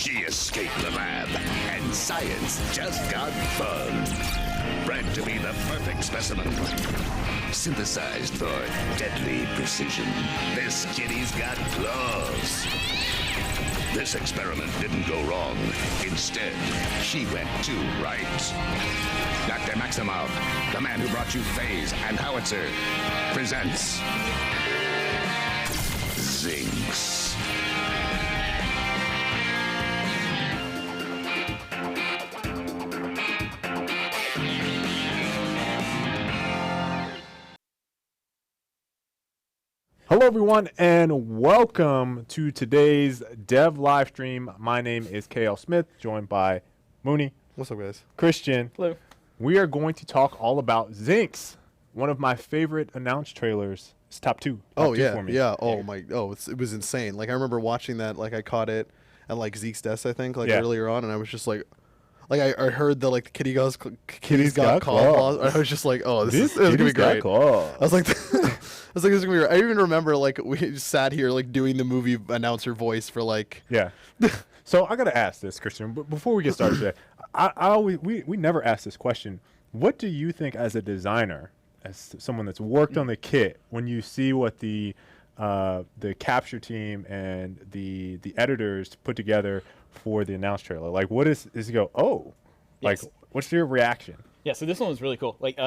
She escaped the lab, and science just got fun. Bred to be the perfect specimen. Synthesized for deadly precision. This kitty's got claws. This experiment didn't go wrong. Instead, she went too right. Dr. Maximov, the man who brought you Phase and Howitzer, presents Zinx. Hello everyone and welcome to today's dev live stream. My name is KL Smith, joined by Mooney. What's up, guys? Christian. Hello. We are going to talk all about Zinx, one of my favorite announced trailers. It's top two Oh two yeah, for me. yeah. Oh my, it was insane. Like I remember watching that. Like I caught it at like Zeke's desk, I think, like earlier on, and I was just like I heard the like kitty's got claws. I was just like, oh, this is gonna be great. I was like, this is gonna be. I even remember like we just sat here like doing the movie announcer voice for like. Yeah. So I gotta ask this, Christian. But before we get started today, I always we never ask this question. What do you think as a designer, as someone that's worked on the kit, when you see what the capture team and the editors put together for the announced trailer? Like, what is you go, oh, like, Yes. what's your reaction? Yeah, so this one was really cool. Like,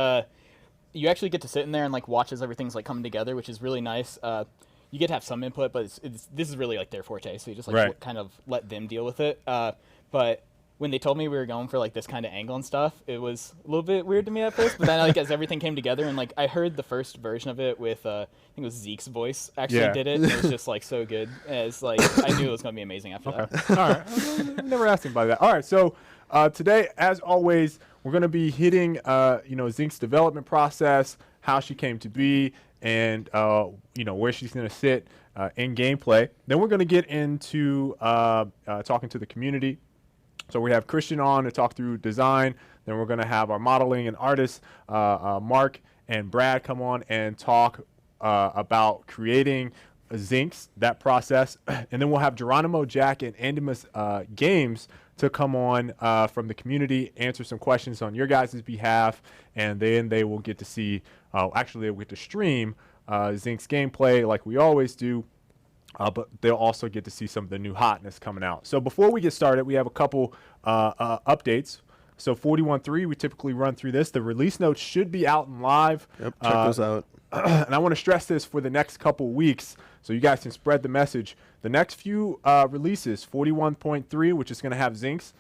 you actually get to sit in there and like watch as everything's like coming together, which is really nice. You get to have some input, but this is really like their forte, so you just like kind of let them deal with it. But when they told me we were going for like this kind of angle and stuff, it was a little bit weird to me at first. But then like as everything came together and like I heard the first version of it with I think it was Zeke's voice actually did it. And it was just like so good. It's like I knew it was gonna be amazing after that. All right, I've never asked anybody that. All right, so today, as always, we're gonna be hitting Zinx's development process, how she came to be, and where she's gonna sit in gameplay. Then we're gonna get into talking to the community. So we have Christian on to talk through design. Then we're going to have our modeling and artists, Mark and Brad, come on and talk about creating Zinx, that process. And then we'll have Geronimo, Jack, and Andimus Games to come on from the community, answer some questions on your guys' behalf. And then they will get to see, actually they will get to stream Zinx gameplay like we always do. But they'll also get to see some of the new hotness coming out. So before we get started, we have a couple updates. So 41.3, we typically run through this. The release notes should be out and live. Yep, check those out. And I want to stress this for the next couple weeks so you guys can spread the message. The next few releases, 41.3, which is going to have Zinx,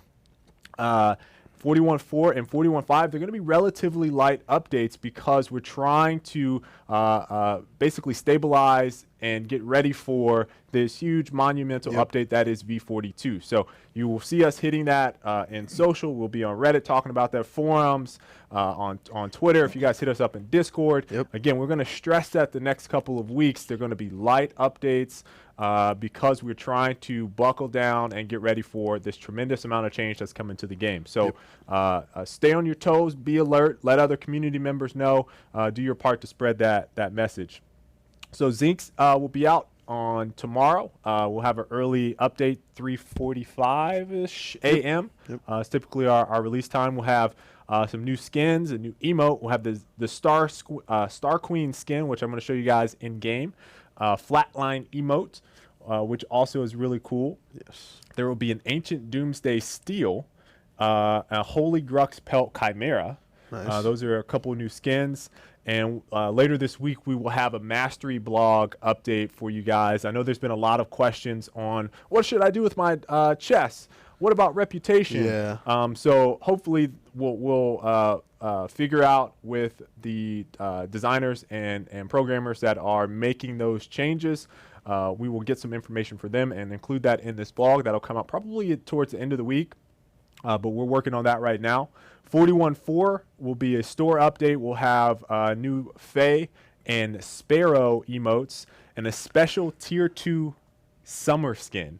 41.4 and 41.5, they're going to be relatively light updates because we're trying to basically stabilize and get ready for this huge monumental update that is V42. So you will see us hitting that in social. We'll be on Reddit talking about that, forums, on Twitter. If you guys hit us up in Discord. Again, we're going to stress that the next couple of weeks they're going to be light updates because we're trying to buckle down and get ready for this tremendous amount of change that's coming to the game. So stay on your toes, be alert, let other community members know, do your part to spread that message. So Zinx will be out on tomorrow. We'll have an early update, 3:45-ish a.m. It's typically our release time. We'll have some new skins, a new emote. We'll have the Star Queen skin, which I'm going to show you guys in game. Flatline emote, which also is really cool. Yes. There will be an Ancient Doomsday Steel, a Holy Grux Pelt Chimera. Nice. Those are a couple new skins. And later this week, we will have a Mastery blog update for you guys. I know there's been a lot of questions on what should I do with my chess? What about reputation? Yeah. So hopefully we'll figure out with the designers and programmers that are making those changes. We will get some information for them and include that in this blog. That'll come out probably towards the end of the week. But we're working on that right now. 41.4 will be a store update. We'll have new Fae and Sparrow emotes and a special Tier 2 summer skin.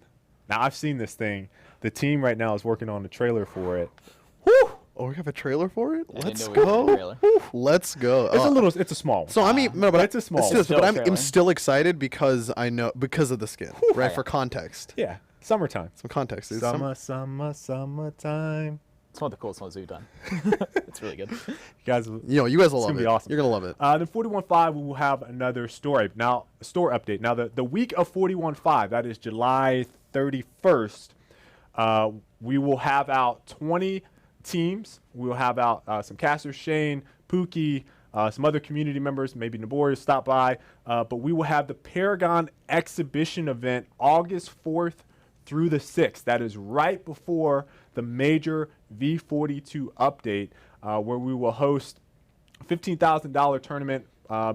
Now, I've seen this thing. The team right now is working on the trailer for it. Woo! Oh, we have a trailer for it? Let's go. Let's go. It's a small one. So I mean, no, but it's a small one. But I'm still excited because I know, because of the skin, right? For context. Yeah. Summertime. Some context, dude. Summertime. It's one of the coolest ones we've done. It's really good. You guys will you will love it. be awesome. You're gonna love it. Then 41.5, we will have another store update. Now, the week of 41.5, that is July 31st, we will have out 20 teams. We will have out some casters, Shane, Pookie, some other community members, maybe Nabori stop by. But we will have the Paragon exhibition event August 4th through the 6th. That is right before the major V42 update, where we will host a $15,000 tournament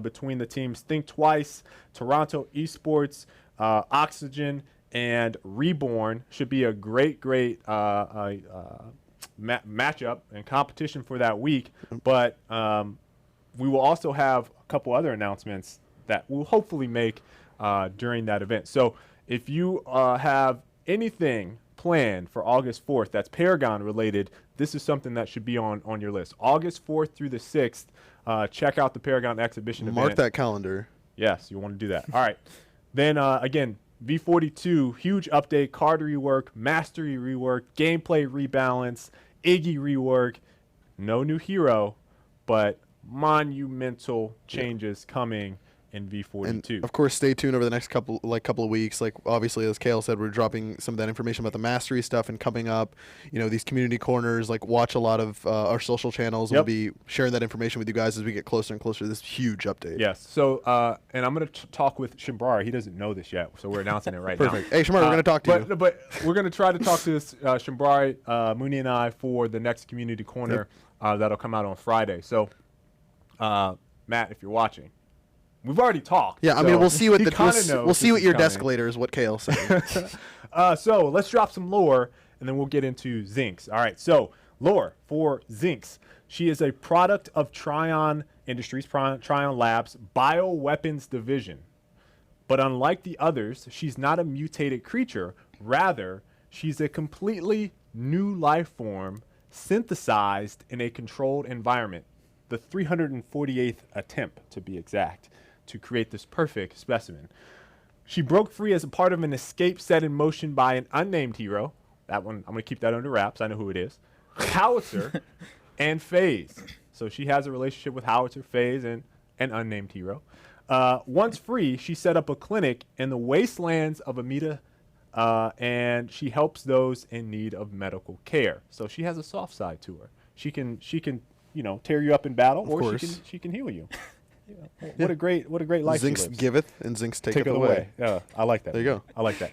between the teams Think Twice, Toronto Esports, Oxygen, and Reborn. Should be a great matchup and competition for that week. But we will also have a couple other announcements that we'll hopefully make during that event. So if you have anything planned for August 4th that's Paragon related, this is something that should be on your list. August 4th through the 6th, check out the Paragon exhibition event. Mark that calendar. Yes, you want to do that. All right. Then again, V42, huge update, card rework, mastery rework, gameplay rebalance, Iggy rework, no new hero, but monumental changes coming in V42. And of course, stay tuned over the next couple of weeks. Like obviously, as Kale said, we're dropping some of that information about the mastery stuff and coming up. You know, these community corners. Like watch a lot of our social channels. Yep. We'll be sharing that information with you guys as we get closer and closer to this huge update. Yes. So, and I'm going to talk with Shimbrari. He doesn't know this yet, so we're announcing it right now. Perfect. Hey, Shimbrari, we're going to talk to you. But we're going to try to talk to this Shimbrari, Mooney, and I for the next community corner that'll come out on Friday. So, Matt, if you're watching. We've already talked. Yeah, I mean, we'll see what we'll see what your coming. descalator is. What Kale said. So let's drop some lore, and then we'll get into Zinx. All right. So lore for Zinx. She is a product of Trion Industries, Trion Labs bioweapons division. But unlike the others, she's not a mutated creature. Rather, she's a completely new life form synthesized in a controlled environment. The 348th attempt, to be exact, to create this perfect specimen. She broke free as a part of an escape set in motion by an unnamed hero. That one, I'm going to keep that under wraps. I know who it is. Howitzer and FaZe. So she has a relationship with Howitzer, FaZe, and an unnamed hero. Once free, she set up a clinic in the wastelands of Amida, and she helps those in need of medical care. So she has a soft side to her. She can tear you up in battle, or she can heal you. Yeah. What a great life. Zinx giveth and Zinx taketh away. Yeah, I like that. There you go. I like that.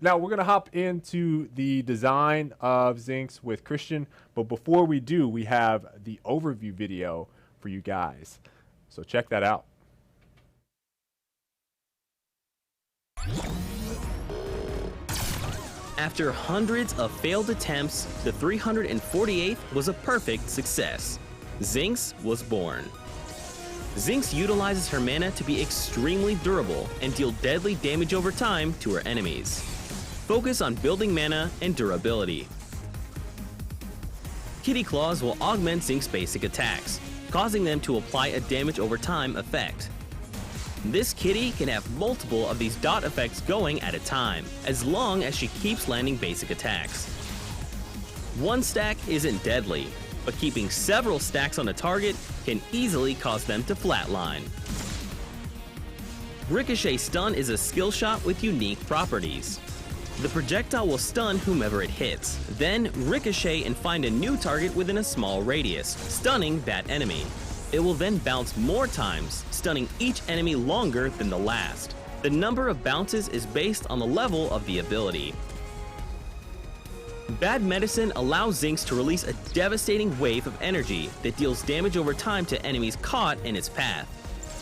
Now we're gonna hop into the design of Zinx with Christian, but before we do, we have the overview video for you guys. So check that out. After hundreds of failed attempts, the 348th was a perfect success. Zinx was born. Zinx utilizes her mana to be extremely durable and deal deadly damage over time to her enemies. Focus on building mana and durability. Kitty Claws will augment Zinx's basic attacks, causing them to apply a damage over time effect. This kitty can have multiple of these dot effects going at a time, as long as she keeps landing basic attacks. One stack isn't deadly, but keeping several stacks on a target can easily cause them to flatline. Ricochet Stun is a skill shot with unique properties. The projectile will stun whomever it hits, then ricochet and find a new target within a small radius, stunning that enemy. It will then bounce more times, stunning each enemy longer than the last. The number of bounces is based on the level of the ability. Bad Medicine allows Zinx to release a devastating wave of energy that deals damage over time to enemies caught in its path.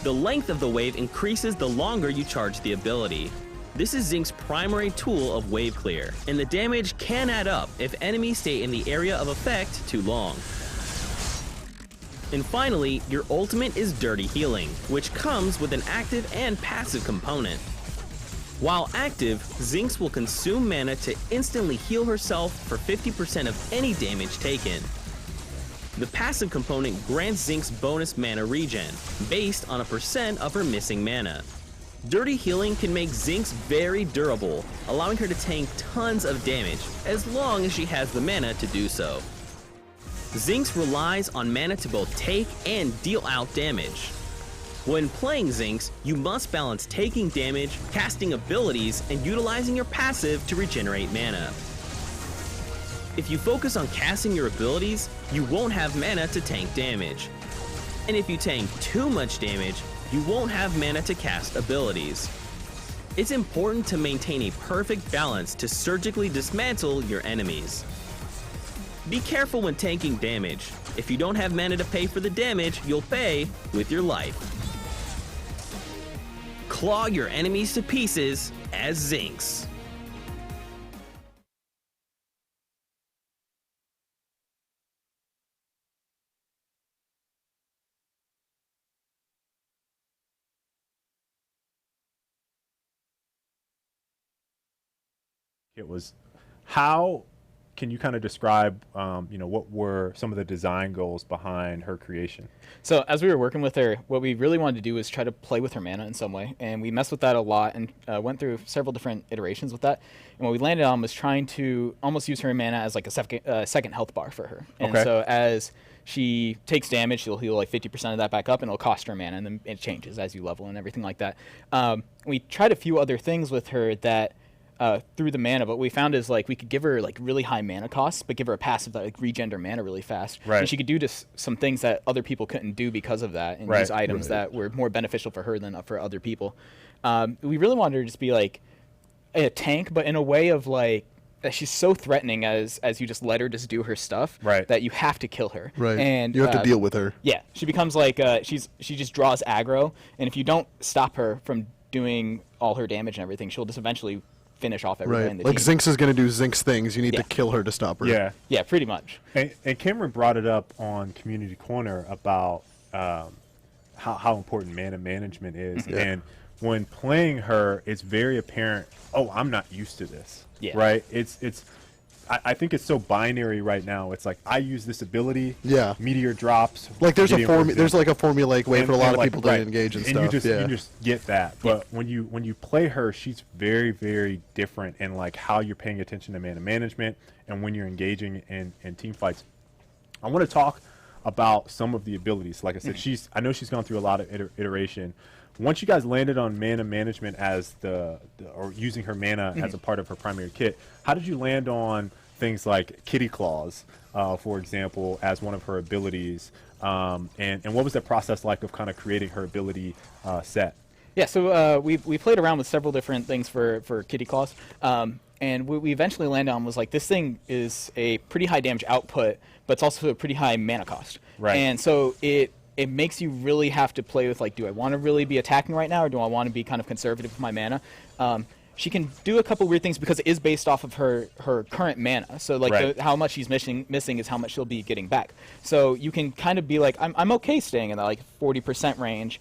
The length of the wave increases the longer you charge the ability. This is Zinx's primary tool of wave clear, and the damage can add up if enemies stay in the area of effect too long. And finally, your ultimate is Dirty Healing, which comes with an active and passive component. While active, Zinx will consume mana to instantly heal herself for 50% of any damage taken. The passive component grants Zinx bonus mana regen, based on a percent of her missing mana. Dirty Healing can make Zinx very durable, allowing her to tank tons of damage, as long as she has the mana to do so. Zinx relies on mana to both take and deal out damage. When playing Zinx, you must balance taking damage, casting abilities, and utilizing your passive to regenerate mana. If you focus on casting your abilities, you won't have mana to tank damage. And if you tank too much damage, you won't have mana to cast abilities. It's important to maintain a perfect balance to surgically dismantle your enemies. Be careful when tanking damage. If you don't have mana to pay for the damage, you'll pay with your life. Claw your enemies to pieces as Zinx. It was, how can you kind of describe, what were some of the design goals behind her creation? So as we were working with her, what we really wanted to do was try to play with her mana in some way, and we messed with that a lot and went through several different iterations with that. And what we landed on was trying to almost use her mana as like a second health bar for her. And so as she takes damage, she'll heal like 50% of that back up, and it'll cost her mana, and then it changes as you level and everything like that. We tried a few other things with her that through the mana, but what we found is like we could give her like really high mana costs, but give her a passive that like regen her mana really fast. Right. And she could do some things that other people couldn't do because of that, and use items that were more beneficial for her than for other people. We really wanted her to just be like a tank, but in a way of like that she's so threatening as you just let her just do her stuff, that you have to kill her. Right. And you have to deal with her. Yeah, she becomes like she just draws aggro, and if you don't stop her from doing all her damage and everything, she'll just eventually finish off everybody in the like team. Zinx is going to do Zinx things. You need to kill her to stop her. Yeah, pretty much. And Cameron brought it up on Community Corner about how important mana management is. And when playing her, it's very apparent, oh, I'm not used to this. Right? I think it's so binary right now. It's like, I use this ability, meteor drops. Like there's like a formulaic way for a lot of people to engage and stuff. You just get that. But when you play her, she's very, very different in like how you're paying attention to mana management and when you're engaging in team fights. I want to talk about some of the abilities. Like I said, I know she's gone through a lot of iteration. Once you guys landed on mana management as or using her mana as a part of her primary kit, how did you land on things like Kitty Claws, for example, as one of her abilities? And what was that process like of kind of creating her ability set? Yeah, so we played around with several different things for Kitty Claws. And what we eventually landed on was like, this thing is a pretty high damage output, but it's also a pretty high mana cost. Right. And so it makes you really have to play with like, do I want to really be attacking right now, or do I want to be kind of conservative with my mana? She can do a couple weird things because it is based off of her current mana. So like how much she's missing is how much she'll be getting back. So you can kind of be like, I'm okay staying in that like 40% range,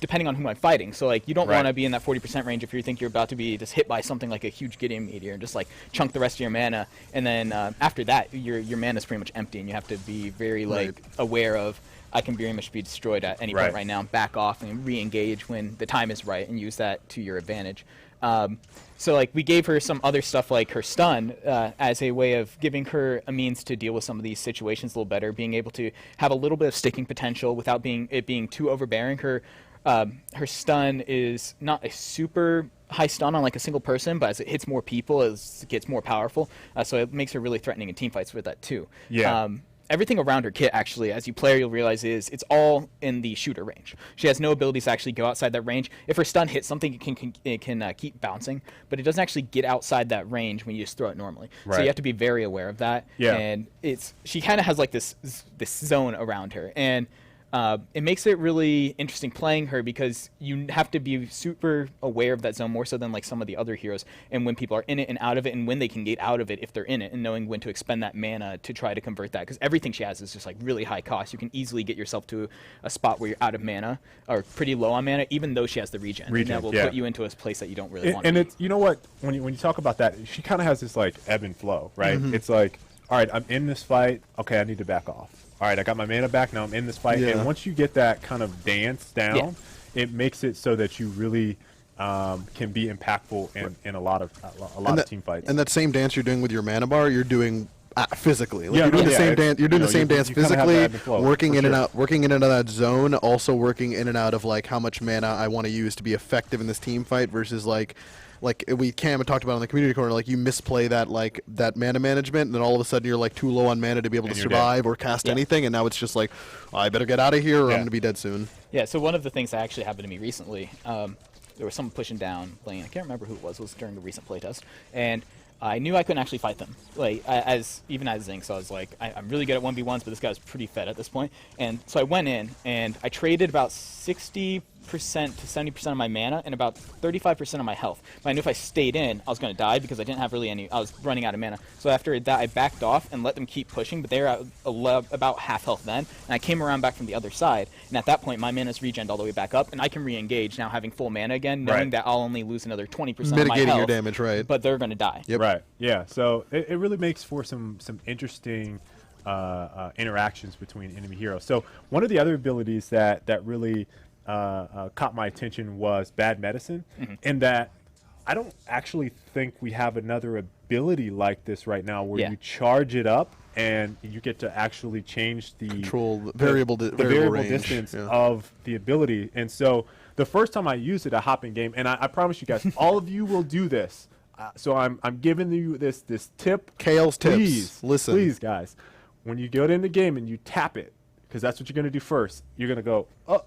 depending on who I'm fighting. So like you don't want to be in that 40% range if you think you're about to be just hit by something like a huge Gideon meteor and just like chunk the rest of your mana. And then after that, your mana is pretty much empty, and you have to be very like aware of, I can very much be destroyed at any point right now, and back off and re-engage when the time is right and use that to your advantage. So like we gave her some other stuff like her stun as a way of giving her a means to deal with some of these situations a little better, being able to have a little bit of sticking potential without it being too overbearing. Her stun is not a super high stun on like a single person, but as it hits more people, it gets more powerful. So it makes her really threatening in team fights with that too. Yeah. Everything around her kit, actually, as you play her, you'll realize it's all in the shooter range. She has no abilities to actually go outside that range. If her stun hits something, it can keep bouncing, but it doesn't actually get outside that range when you just throw it normally. Right. So you have to be very aware of that. Yeah. And she kind of has like this zone around her, and it makes it really interesting playing her because you have to be super aware of that zone more so than like some of the other heroes, and when people are in it and out of it, and when they can get out of it if they're in it, and knowing when to expend that mana to try to convert that, because everything she has is just like really high cost. You can easily get yourself to a spot where you're out of mana or pretty low on mana, even though she has the regen and that will put you into a place that you don't really want to be. And it's, you know what, when you talk about that, she kind of has this like ebb and flow, right? It's like, all right, I'm in this fight, okay, I need to back off. All right, I got my mana back, now I'm in this fight. And once you get that kind of dance down, it makes it so that you really can be impactful in a lot of team fights. And that same dance you're doing with your mana bar, you're doing physically. Like Yeah, you're doing no, the yeah, same it's- dance. You're doing you the know, same dance you kinda have the physically, ebb and flow, working for in and sure. out, working in and out of that zone. Also working in and out of like how much mana I want to use to be effective in this team fight versus like we Cam had talked about in the community corner, like you misplay that mana management, and then all of a sudden you're like too low on mana to be able to And you're dead. survive or cast anything, and now it's just like, I better get out of here or I'm gonna be dead soon. Yeah, so one of the things that actually happened to me recently, there was someone pushing down playing, I can't remember who it was during a recent playtest, and I knew I couldn't actually fight them. Like, even as Zinx, so I was like, I'm really good at 1v1s, but this guy's pretty fed at this point. And so I went in, and I traded about 60% to 70% of my mana and about 35% of my health. But I knew if I stayed in, I was going to die because I didn't have really I was running out of mana. So after that, I backed off and let them keep pushing, but they were at about half health then. And I came around back from the other side, and at that point, my mana's regened all the way back up, and I can re-engage now having full mana again, knowing that I'll only lose another 20% of my health. Mitigating your damage, right? But they're going to die. Yep. Right. Yeah. So it really makes for some interesting interactions between enemy heroes. So one of the other abilities that really caught my attention was Bad Medicine, in that I don't actually think we have another ability like this right now where you charge it up and you get to actually change the variable range. distance of the ability. And so the first time I used it, a hopping game, and I promise you guys, all of you will do this. So I'm giving you this tip. Kale's please, tips. Listen. Please, guys. When you get in the game and you tap it, because that's what you're going to do first, you're going to go, oh,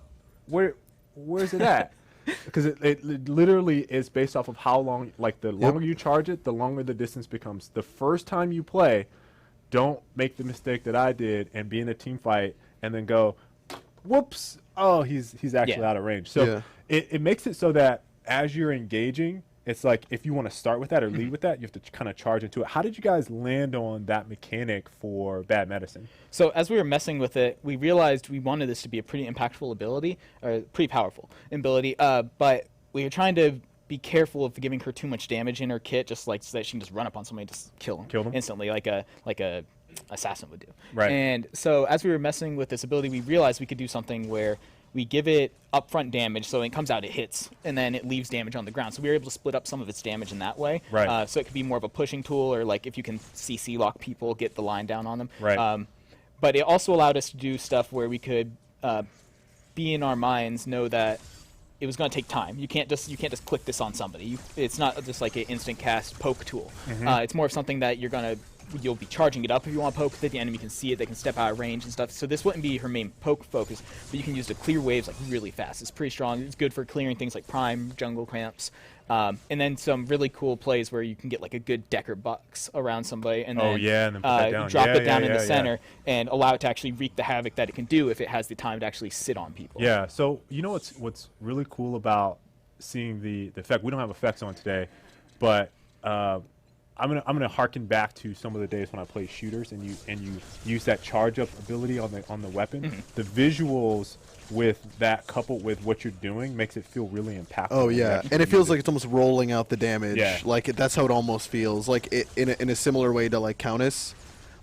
where's it at? Because it literally is based off of how long, like the longer you charge it, the longer the distance becomes. The first time you play, don't make the mistake that I did and be in a team fight and then go, whoops, oh, he's actually out of range. So it makes it so that as you're engaging, it's like if you want to start with that or lead with that, you have to kind of charge into it. How did you guys land on that mechanic for Bad Medicine? So as we were messing with it, we realized we wanted this to be a pretty impactful ability, or pretty powerful ability, but we were trying to be careful of giving her too much damage in her kit, just like so that she can just run up on somebody and just kill them instantly, like a assassin would do. Right. And so as we were messing with this ability, we realized we could do something where we give it upfront damage, so when it comes out, it hits, and then it leaves damage on the ground. So we were able to split up some of its damage in that way. Right. So it could be more of a pushing tool, or like if you can CC lock people, get the line down on them. Right. But it also allowed us to do stuff where we could be in our minds, know that it was going to take time. You can't just click this on somebody. It's not just like an instant cast poke tool. It's more of something that you'll be charging it up if you want to poke, that the enemy can see it, they can step out of range and stuff. So this wouldn't be her main poke focus, but you can use it to clear waves like really fast. It's pretty strong. It's good for clearing things like prime, jungle cramps, and then some really cool plays where you can get like a good Decker Bucks around somebody and then, and then put that down. drop it down in the center and allow it to actually wreak the havoc that it can do if it has the time to actually sit on people. Yeah, so you know what's really cool about seeing the effect? We don't have effects on today, but I'm gonna harken back to some of the days when I played shooters and you use that charge up ability on the weapon. The visuals with that coupled with what you're doing makes it feel really impactful. Oh yeah, and it feels like it's almost rolling out the damage. Yeah. Like that's how it almost feels. Like in a similar way to like Countess,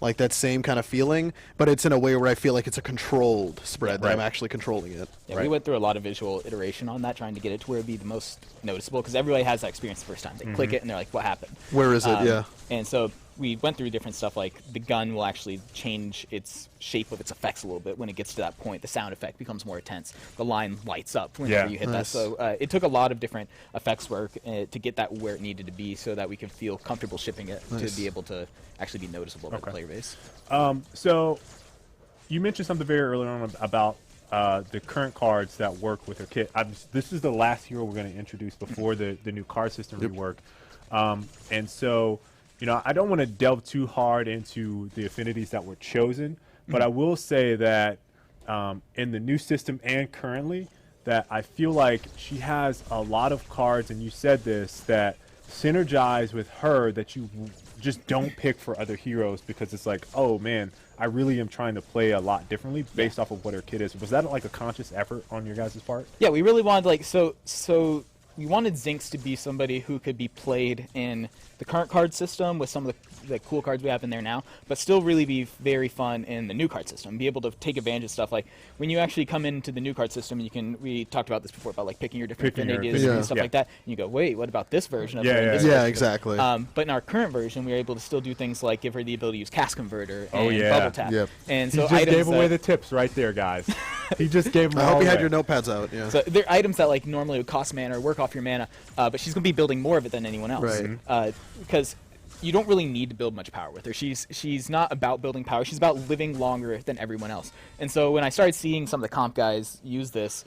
like that same kind of feeling, but it's in a way where I feel like it's a controlled spread that I'm actually controlling it. Yeah, we went through a lot of visual iteration on that, trying to get it to where it'd be the most noticeable, because everybody has that experience the first time. They click it and they're like, what happened? Where is it? Yeah. And so we went through different stuff, like the gun will actually change its shape of its effects a little bit when it gets to that point. The sound effect becomes more intense. The line lights up whenever you hit that. So it took a lot of different effects work to get that where it needed to be so that we could feel comfortable shipping it to be able to actually be noticeable to the player base. So you mentioned something very early on about the current cards that work with her kit. This is the last hero we're going to introduce before the new card system rework. And so, you know, I don't want to delve too hard into the affinities that were chosen, but I will say that in the new system and currently, that I feel like she has a lot of cards, and you said this, that synergize with her that you just don't pick for other heroes, because it's like, oh man, I really am trying to play a lot differently based off of what her kit is. Was that like a conscious effort on your guys' part? Yeah, we really wanted, like, so we wanted Zinx to be somebody who could be played in the current card system with some of the cool cards we have in there now, but still really be very fun in the new card system. Be able to take advantage of stuff like when you actually come into the new card system, we talked about this before about like picking your different affinities and stuff like that. And you go, wait, what about this version of her? Yeah, exactly. But in our current version, we were able to still do things like give her the ability to use Cast Converter and Bubble Tap. Yep. And so he just gave away the tips right there, guys. He just gave them I hope all you had away. your notepads out. Yeah. So they're items that like normally would cost mana or work off your mana, but she's going to be building more of it than anyone else. Right. Because you don't really need to build much power with her. She's not about building power. She's about living longer than everyone else. And so when I started seeing some of the comp guys use this,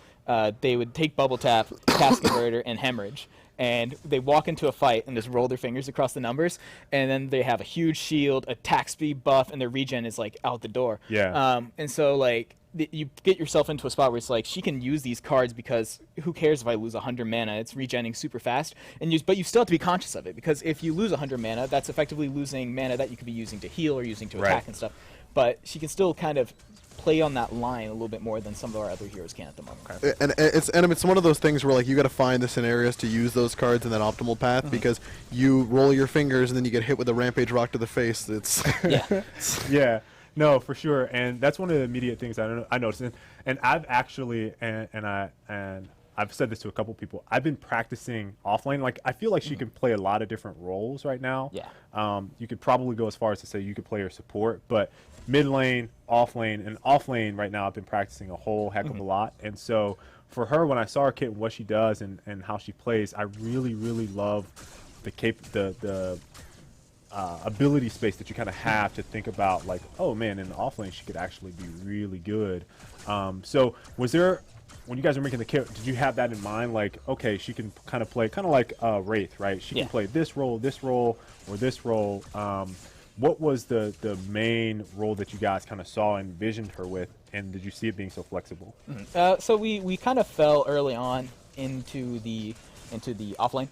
they would take Bubble Tap, Cast Converter, and Hemorrhage. And they walk into a fight and just roll their fingers across the numbers, and then they have a huge shield, attack speed buff, and their regen is like out the door. Yeah. And so like you get yourself into a spot where it's like she can use these cards because who cares if I lose 100 mana? It's regenning super fast, but you still have to be conscious of it because if you lose 100 mana, that's effectively losing mana that you could be using to heal or using to attack and stuff. But she can still kind of play on that line a little bit more than some of our other heroes can at the moment. And it's one of those things where like you got to find the scenarios to use those cards in that optimal path because you roll your fingers and then you get hit with a Rampage Rock to the face. It's Yeah, no, for sure, and that's one of the immediate things I noticed, and I've actually and I've said this to a couple people. I've been practicing offlane. Like I feel like she can play a lot of different roles right now. Yeah. You could probably go as far as to say you could play her support, but mid lane, off lane, and off lane right now I've been practicing a whole heck of a lot. And so for her, when I saw her kit and what she does and how she plays, I really, really love the ability space that you kind of have to think about like, oh man, in the off lane she could actually be really good. So was there, when you guys were making the kit, did you have that in mind? Like, okay, she can kind of play kind of like Wraith, right? She can play this role, or this role. What was the main role that you guys kind of saw and envisioned her with, and did you see it being so flexible? So we kind of fell early on into the offlane.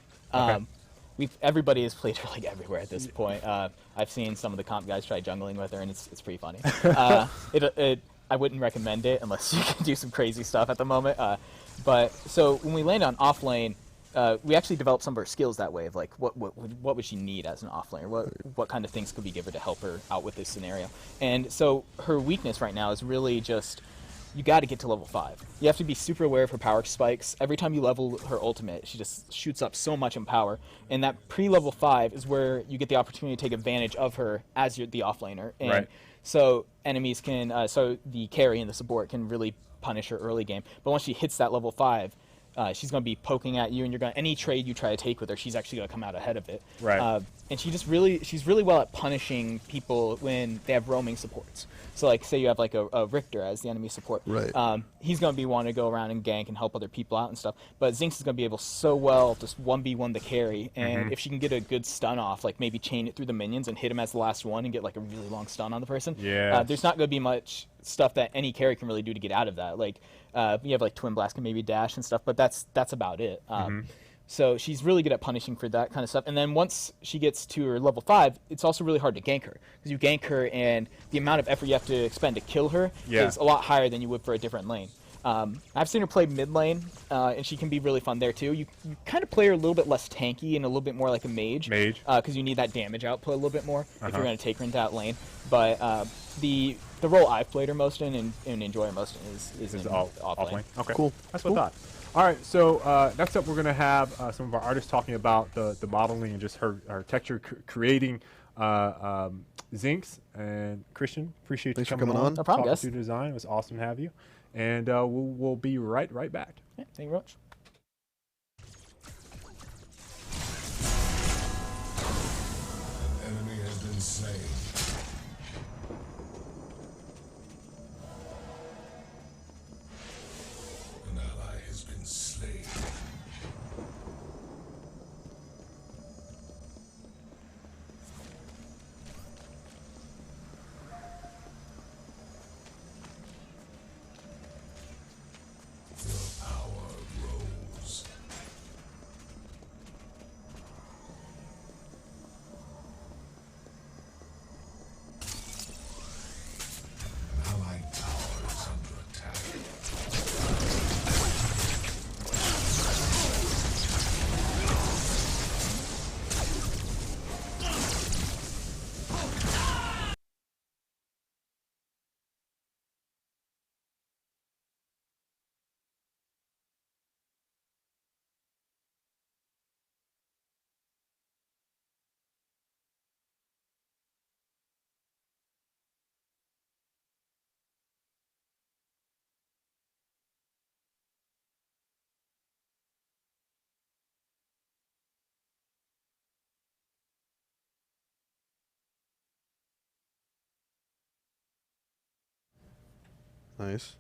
Everybody has played her like everywhere at this point. I've seen some of the comp guys try jungling with her, and it's pretty funny. I wouldn't recommend it unless you can do some crazy stuff at the moment. But so when we landed on offlane, we actually developed some of her skills that way of like what would she need as an offlaner? What kind of things could we give her to help her out with this scenario? And so her weakness right now is really just you got to get to level 5. You have to be super aware of her power spikes. Every time you level her ultimate, she just shoots up so much in power. And that pre-level 5 is where you get the opportunity to take advantage of her as the offlaner. And so enemies can, so the carry and the support can really punish her early game. But once she hits that level 5, she's going to be poking at you, and you're going any trade you try to take with her, she's actually going to come out ahead of it. And she's really well at punishing people when they have roaming supports. So like say you have like a Richter as the enemy support. He's going to be wanting to go around and gank and help other people out and stuff. But Zinx is going to be able so well just 1v1 the carry, and if she can get a good stun off, like maybe chain it through the minions and hit him as the last one and get like a really long stun on the person. There's not going to be much stuff that any carry can really do to get out of that. Like you have like Twin Blast can maybe dash and stuff, but that's about it. So she's really good at punishing for that kind of stuff. And then once she gets to her level 5, it's also really hard to gank her. Because you gank her and the amount of effort you have to expend to kill her is a lot higher than you would for a different lane. I've seen her play mid lane, and she can be really fun there too. You kind of play her a little bit less tanky and a little bit more like a mage. Because you need that damage output a little bit more if you're going to take her into that lane. But the role I've played her most in and enjoy her most in is in off lane. Okay, cool. That's what I thought. All right, so next up we're going to have some of our artists talking about the modeling and just her texture creating Zinx. And Christian, appreciate you coming on. No problem, guys. Talking to design. It was awesome to have you. And we'll be right back. Yeah, thank you very much. An enemy has been slain. An ally has been slain. Your power grows. Nice.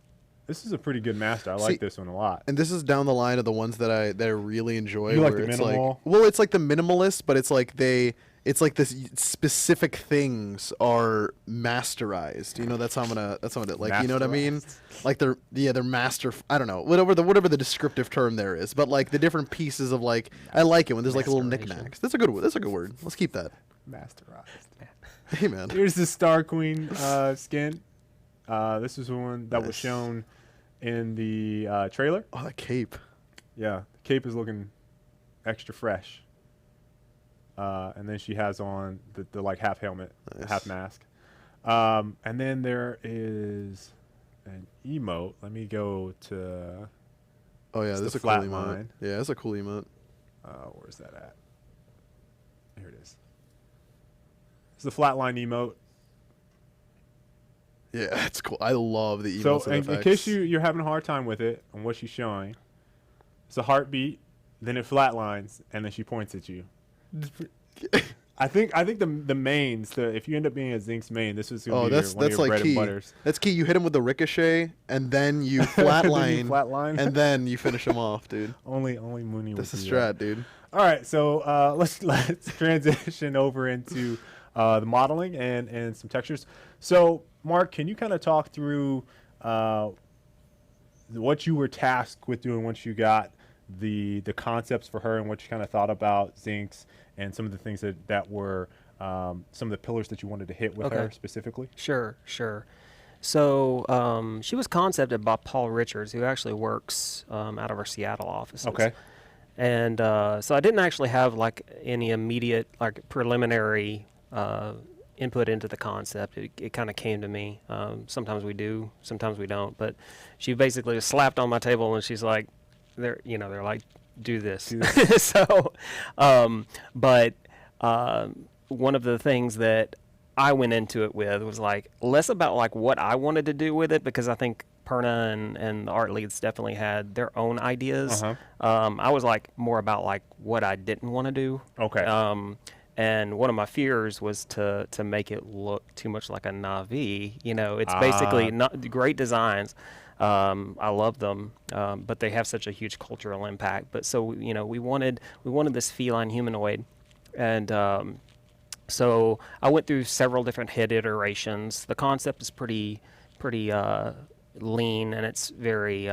This is a pretty good master. I like this one a lot. And this is down the line of the ones that I really enjoy. You like where the it's minimal? Well, it's like the minimalist, but it's like this specific things are masterized. You know, that's how I'm gonna like, you know what I mean? Like they're master. I don't know, whatever the descriptive term there is, but like the different pieces of like, I like it when there's like a little knickknacks. That's a good word. Let's keep that. Masterized. Hey man. Here's the Star Queen skin. This is one that was shown in the trailer. Oh, that cape. Yeah, the cape is looking extra fresh. And then she has on the like half helmet, half mask. And then there is an emote. Let me go to. Oh yeah, this is a cool emote. Yeah, that's a cool emote. Where's that at? Here it is. It's the flatline emote. Yeah, that's cool. I love the emotes. So in case you're having a hard time with it and what she's showing, it's a heartbeat, then it flatlines, and then she points at you. I think the mains, if you end up being a Zinx main, this is going to be one of your bread and butters. That's key. You hit him with the ricochet, and then you flatline, and then you finish him off, dude. Only Mooney. That's a strat, dude. All right, so let's transition over into the modeling and some textures. So, Mark, can you kind of talk through what you were tasked with doing once you got the concepts for her and what you kind of thought about Zinx and some of the things that were some of the pillars that you wanted to hit with her specifically? Sure. So she was concepted by Paul Richards, who actually works out of our Seattle offices. Okay. And so I didn't actually have like any immediate like preliminary input into the concept. It kind of came to me. Sometimes we do, sometimes we don't. But she basically just slapped on my table and she's like, they're like, do this. So, but one of the things that I went into it with was like less about like what I wanted to do with it, because I think Perna and the art leads definitely had their own ideas. I was like more about like what I didn't want to do. Okay. And one of my fears was to make it look too much like a Na'vi. You know, it's basically not great designs. I love them, but they have such a huge cultural impact. But so, you know, we wanted this feline humanoid, and so I went through several different head iterations. The concept is pretty lean, and it's very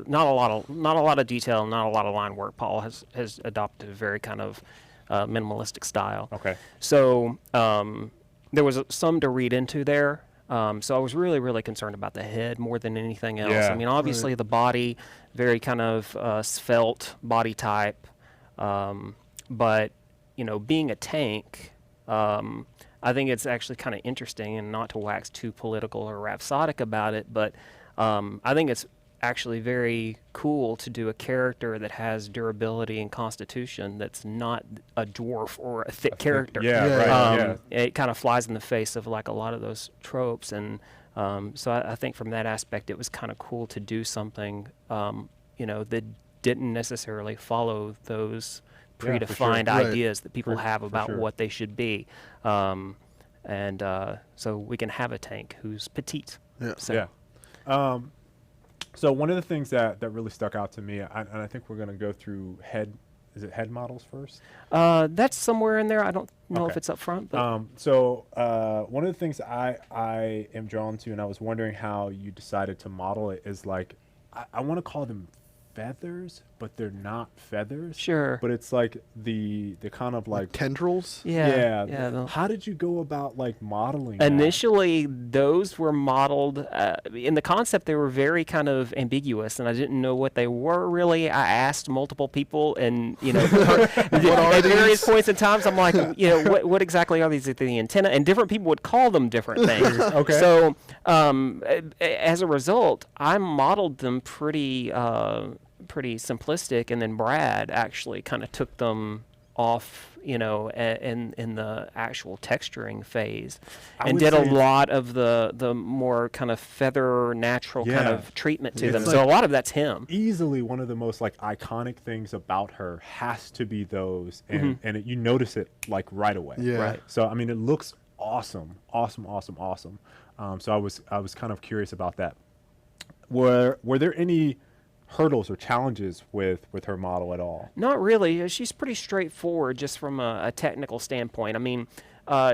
not a lot of detail, not a lot of line work. Paul has adopted a very kind of minimalistic style. Okay. So there was some to read into there. So I was really concerned about the head more than anything else. Yeah. I mean, obviously the body, very kind of svelte body type, but you know, being a tank, I think it's actually kind of interesting, and not to wax too political or rhapsodic about it, but I think it's actually very cool to do a character that has durability and constitution that's not a dwarf or a thick character. It kind of flies in the face of like a lot of those tropes, and so I think from that aspect it was kind of cool to do something that didn't necessarily follow those predefined ideas that people have about what they should be, and so we can have a tank who's petite. So one of the things that really stuck out to me, and I think we're going to go through head models first? That's somewhere in there. I don't know if it's up front. But so one of the things I am drawn to, and I was wondering how you decided to model it, is like, I want to call them feathers, but they're not feathers. Sure. But it's like the kind of like tendrils. Yeah. How did you go about like modeling initially those were modeled in the concept. They were very kind of ambiguous, and I didn't know what they were really. I asked multiple people, and at various points in times I'm like, what exactly are these? The antenna, and different people would call them different things. Okay. So as a result, I modeled them pretty simplistic, and then Brad actually kind of took them off, in the actual texturing phase, and did a lot of the more kind of feather natural kind of treatment to them. So a lot of that's him. Easily one of the most like iconic things about her has to be those, and you notice it like right away. Yeah. Right. So I mean, it looks awesome. So I was kind of curious about that. Were there any hurdles or challenges with her model at all? Not really. She's pretty straightforward just from a technical standpoint. I mean,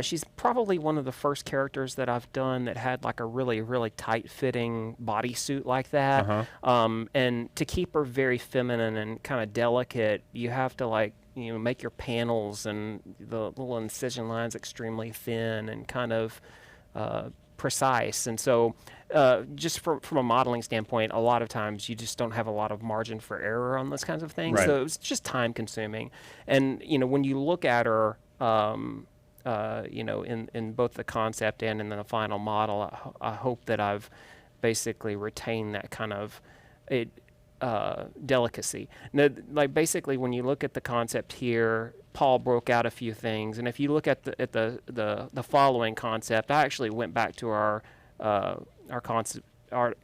she's probably one of the first characters that I've done that had like a really, really tight-fitting bodysuit like that. And to keep her very feminine and kind of delicate, you have to like, make your panels and the little incision lines extremely thin and kind of precise. And so just from a modeling standpoint, a lot of times you just don't have a lot of margin for error on those kinds of things. Right. So it's just time consuming. And, when you look at her, in both the concept and in the final model, I hope that I've basically retained that kind of delicacy. Now, like basically, when you look at the concept here, Paul broke out a few things, and if you look at the following concept, I actually went back to our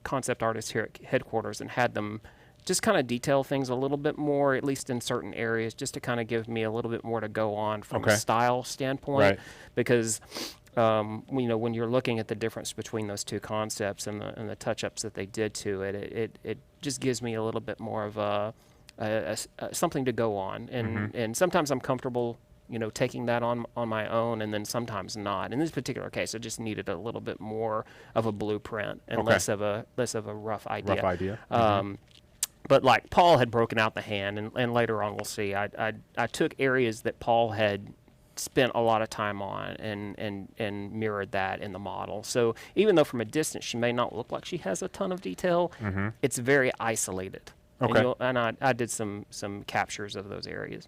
concept artists here at headquarters and had them just kind of detail things a little bit more, at least in certain areas, just to kind of give me a little bit more to go on from a style standpoint. Right. Because when you're looking at the difference between those two concepts and the touch-ups that they did to it, it just gives me a little bit more of something to go on. And sometimes I'm comfortable, taking that on my own, and then sometimes not. In this particular case, I just needed a little bit more of a blueprint and less of a rough idea. But like Paul had broken out the hand, and later on we'll see. I took areas that Paul had spent a lot of time on and mirrored that in the model. So even though from a distance she may not look like she has a ton of detail, it's very isolated. Okay. And I did some captures of those areas.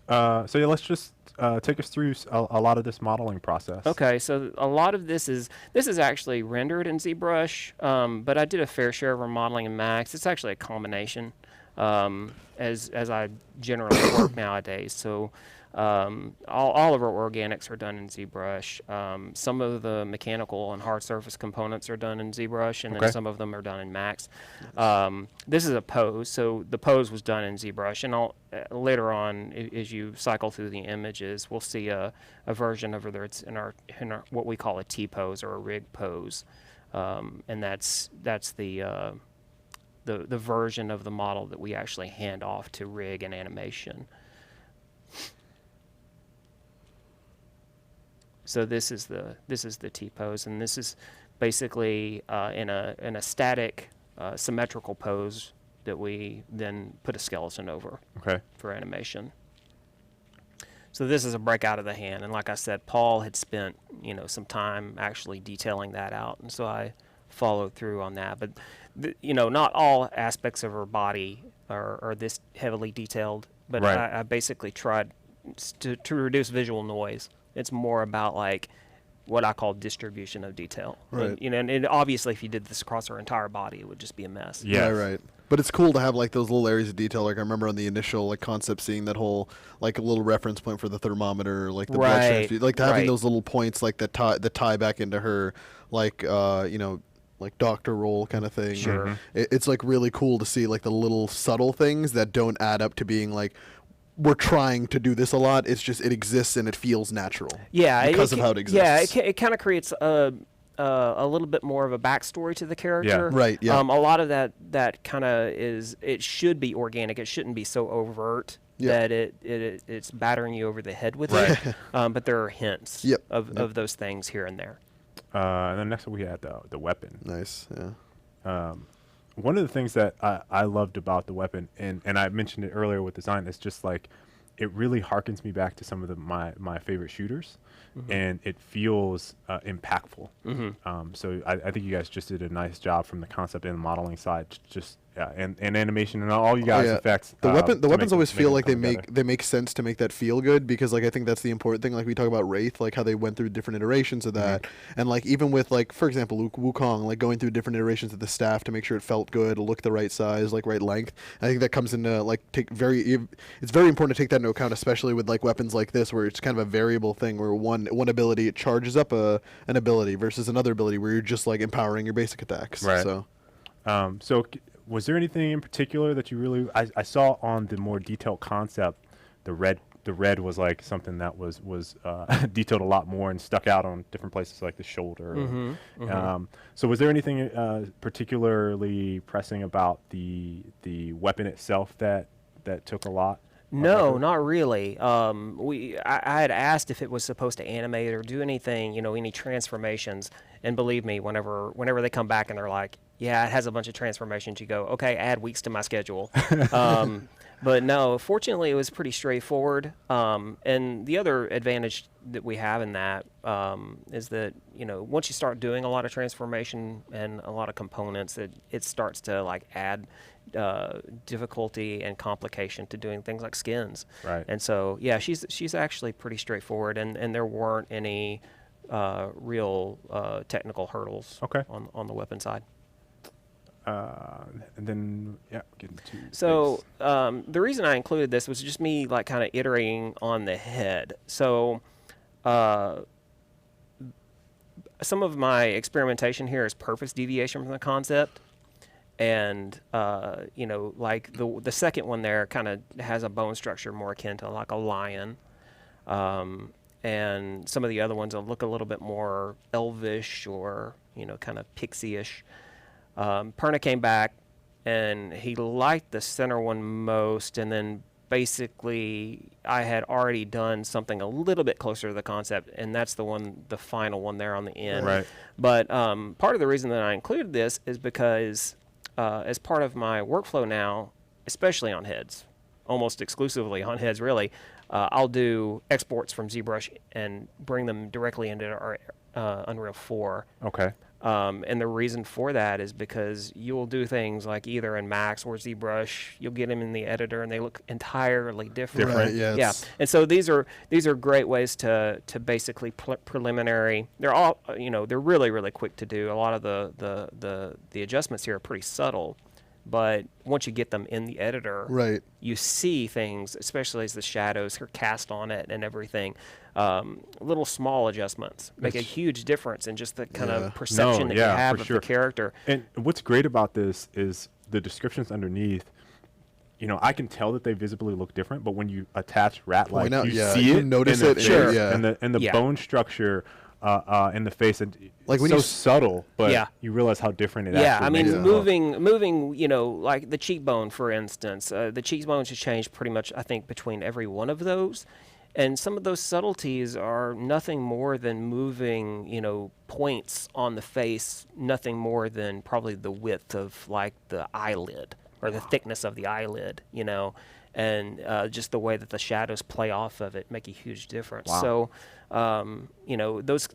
So yeah, let's just take us through a lot of this modeling process. Okay, so a lot of this is actually rendered in ZBrush, but I did a fair share of remodeling in Max. It's actually a combination, as I generally work nowadays. So all of our organics are done in ZBrush. Some of the mechanical and hard surface components are done in ZBrush, and then some of them are done in Max. This is a pose, so the pose was done in ZBrush, and later on, as you cycle through the images, we'll see a version of whether it's in our what we call a T pose or a rig pose, and that's the version of the model that we actually hand off to rig and animation. So this is the T pose, and this is basically in a static symmetrical pose that we then put a skeleton over for animation. So this is a breakout of the hand, and like I said, Paul had spent some time actually detailing that out, and so I followed through on that. But not all aspects of her body are this heavily detailed, but I basically tried to reduce visual noise. It's more about like what I call distribution of detail. Right. And obviously if you did this across her entire body, it would just be a mess. Yeah. Right. But it's cool to have like those little areas of detail. Like I remember on the initial like concept, seeing that whole like a little reference point for the thermometer, like the blood transfusion, like having those little points like that tie back into her like like doctor role kind of thing. Sure. It's like really cool to see like the little subtle things that don't add up to being like, we're trying to do this a lot. It's just it exists and it feels natural. Yeah, because of how it exists. Yeah, it kind of creates a little bit more of a backstory to the character. Yeah. Right. Yeah. A lot of that kind of is. It should be organic. It shouldn't be so overt that it's battering you over the head with it. But there are hints of those things here and there. And then next we had the weapon. Nice. Yeah. One of the things that I loved about the weapon, and I mentioned it earlier with design, is just like it really harkens me back to some of my favorite shooters, and it feels impactful. So I think you guys just did a nice job from the concept and the modeling side, and animation and all you guys effects. The weapons always feel like they make sense to make that feel good, because like I think that's the important thing. Like we talk about Wraith, like how they went through different iterations of that, and like even with like for example Wukong, like going through different iterations of the staff to make sure it felt good, looked the right size, like right length. I think that comes into like it's very important to take that into account, especially with like weapons like this where it's kind of a variable thing where one ability it charges up an ability versus another ability where you're just like empowering your basic attacks. Right. So was there anything in particular that you really I saw on the more detailed concept, the red the red was like something that was detailed a lot more and stuck out on different places like the shoulder. So was there anything particularly pressing about the weapon itself that took a lot? No, not really. I had asked if it was supposed to animate or do anything, any transformations. And believe me, whenever they come back and they're like, yeah, it has a bunch of transformations, you go, okay, add weeks to my schedule. But no, fortunately, it was pretty straightforward. And the other advantage that we have in that is that, once you start doing a lot of transformation and a lot of components, it starts to like add difficulty and complication to doing things like skins. Right. And so, yeah, she's actually pretty straightforward, and there weren't any real technical hurdles on the weapon side. And then, getting to So the reason I included this was just me like kind of iterating on the head. So some of my experimentation here is purpose deviation from the concept. And, like the second one there kind of has a bone structure more akin to like a lion. And some of the other ones will look a little bit more elvish or, kind of pixie-ish. Perna came back, and he liked the center one most, and then basically I had already done something a little bit closer to the concept, and that's the final one there on the end. Right. But part of the reason that I included this is because as part of my workflow now, especially on heads, almost exclusively on heads really, I'll do exports from ZBrush and bring them directly into our Unreal 4. Okay. And the reason for that is because you'll do things like either in Max or ZBrush, you'll get them in the editor and they look entirely different. Right, yeah. And so these are great ways to basically preliminary. They're all they're really, really quick to do. A lot of the adjustments here are pretty subtle. But once you get them in the editor, right, you see things, especially as the shadows are cast on it and everything. Little small adjustments make a huge difference in just the kind of perception that you have of the character. And what's great about this is the descriptions underneath. I can tell that they visibly look different, but when you attach rat-like, you see you it, notice it, sure. and the bone structure. In the face, and like when so you subtle, but you realize how different it actually makes. Yeah, I mean, moving, like the cheekbone, for instance. The cheekbones has changed pretty much, I think, between every one of those. And some of those subtleties are nothing more than moving, points on the face, nothing more than probably the width of, like, the eyelid or the thickness of the eyelid, and just the way that the shadows play off of it make a huge difference. Wow. So,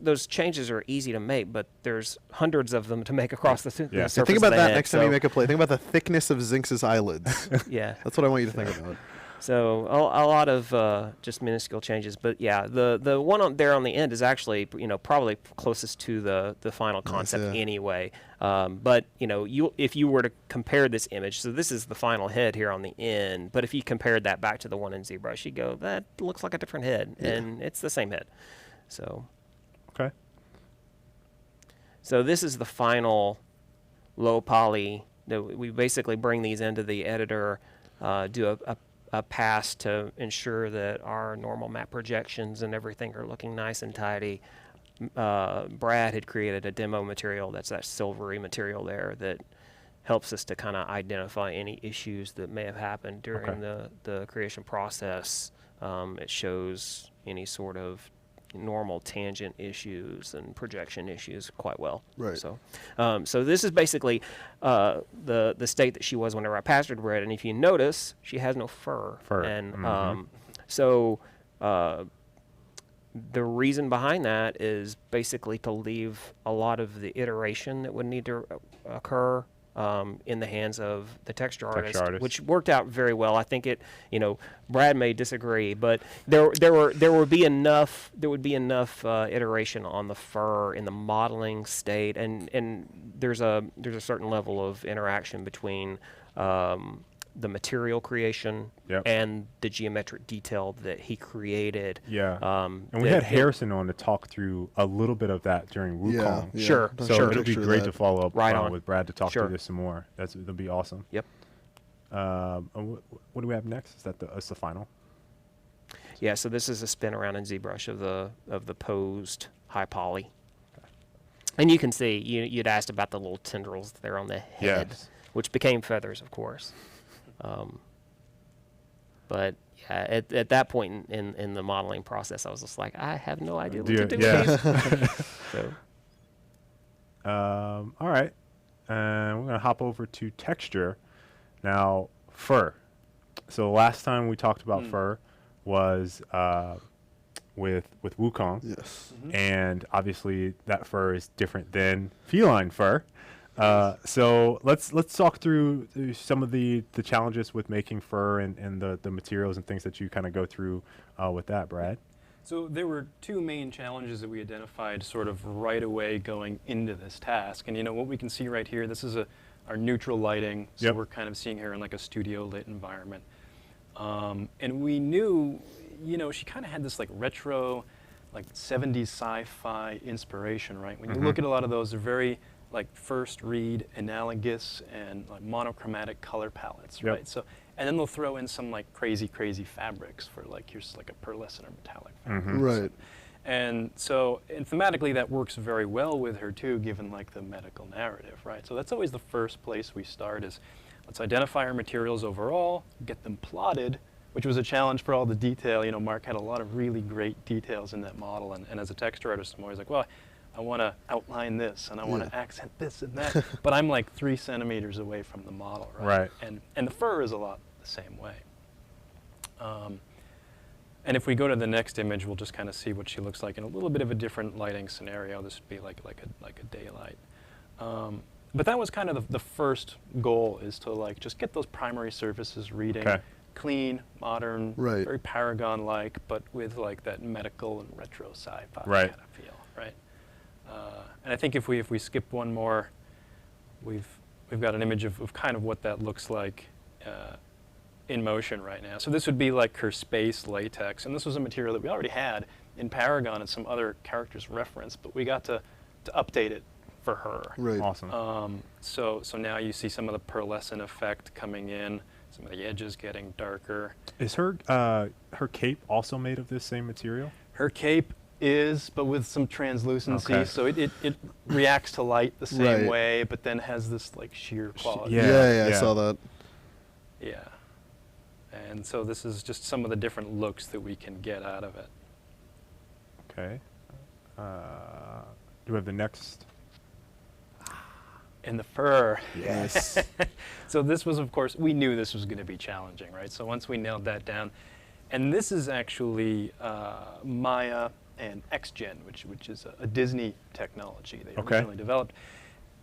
those changes are easy to make, but there's hundreds of them to make across the surface. Think about of the that head, next time you make a play. Think about the thickness of Zinx's eyelids. Yeah. That's what I want you to think about. So a lot of just minuscule changes, but yeah, the one there on the end is actually probably closest to the final concept anyway. But if you were to compare this image, so this is the final head here on the end, but if you compared that back to the one in ZBrush, you go, that looks like a different head, and it's the same head. So okay. So this is the final low poly. We basically bring these into the editor, do a pass to ensure that our normal map projections and everything are looking nice and tidy. Brad had created a demo material, that's that silvery material there, that helps us to kind of identify any issues that may have happened during the creation process. It shows any sort of normal tangent issues and projection issues quite well. Right. So, so this is basically the state that she was whenever I pastured Brad. And if you notice, she has no fur. And so the reason behind that is basically to leave a lot of the iteration that would need to occur in the hands of the texture artist, which worked out very well. I think it, Brad may disagree, but there would be enough iteration on the fur in the modeling state, and there's a certain level of interaction between the material creation and the geometric detail that he created. Yeah. And we had Harrison on to talk through a little bit of that during WooCon. Yeah. Sure. So it'll be great to follow up with Brad to talk through this some more. That'll be awesome. Yep. What do we have next? Is that that's the final? Yeah, so this is a spin around in ZBrush of the posed high poly. And you can see, you'd asked about the little tendrils there on the head, Yes. which became feathers, of course. But yeah, at that point in the modeling process, I was just like, I have no idea what to do with these. So. All right. And we're going to hop over to texture. Now, fur. So last time we talked about fur was with Wukong. Yes. And obviously that fur is different than feline fur. So let's talk through some of the challenges with making fur and the materials and things that you kind of go through with that, Brad. So there were two main challenges that we identified sort of right away going into this task. And what we can see right here, this is our neutral lighting. So we're kind of seeing her in like a studio lit environment. And we knew, she kind of had this like retro, like 70s sci-fi inspiration, right? When you look at a lot of those, they're very like first read analogous and like monochromatic color palettes, right? So, and then they'll throw in some like crazy fabrics for like, here's like a pearlescent or metallic fabric. Right. And so, and thematically that works very well with her too, given like the medical narrative, right? So that's always the first place we start is, let's identify our materials overall, get them plotted, which was a challenge for all the detail. Mark had a lot of really great details in that model, and as a texture artist, I'm always like, well, I want to outline this, and I want to accent this and that, but I'm like 3 centimeters away from the model, right? And the fur is a lot the same way. And if we go to the next image, we'll just kind of see what she looks like in a little bit of a different lighting scenario. This would be like a daylight. But that was kind of the first goal, is to like just get those primary surfaces reading, clean, modern, very Paragon-like, but with like that medical and retro sci-fi kind of feel, right? And I think if we skip one more, we've got an image of kind of what that looks like in motion right now. So this would be like her space latex, and this was a material that we already had in Paragon and some other characters referenced, but we got to update it for her. Right. Awesome. So now you see some of the pearlescent effect coming in, some of the edges getting darker. Is her cape also made of this same material? Her cape is, but with some translucency, so it reacts to light the same way, but then has this like sheer quality. Yeah, I saw that. Yeah. And so this is just some of the different looks that we can get out of it. Okay. Do we have the next? And the fur. Yes. So this was, of course, we knew this was going to be challenging, right? So once we nailed that down, and this is actually Maya and XGen, which is a Disney technology they originally developed.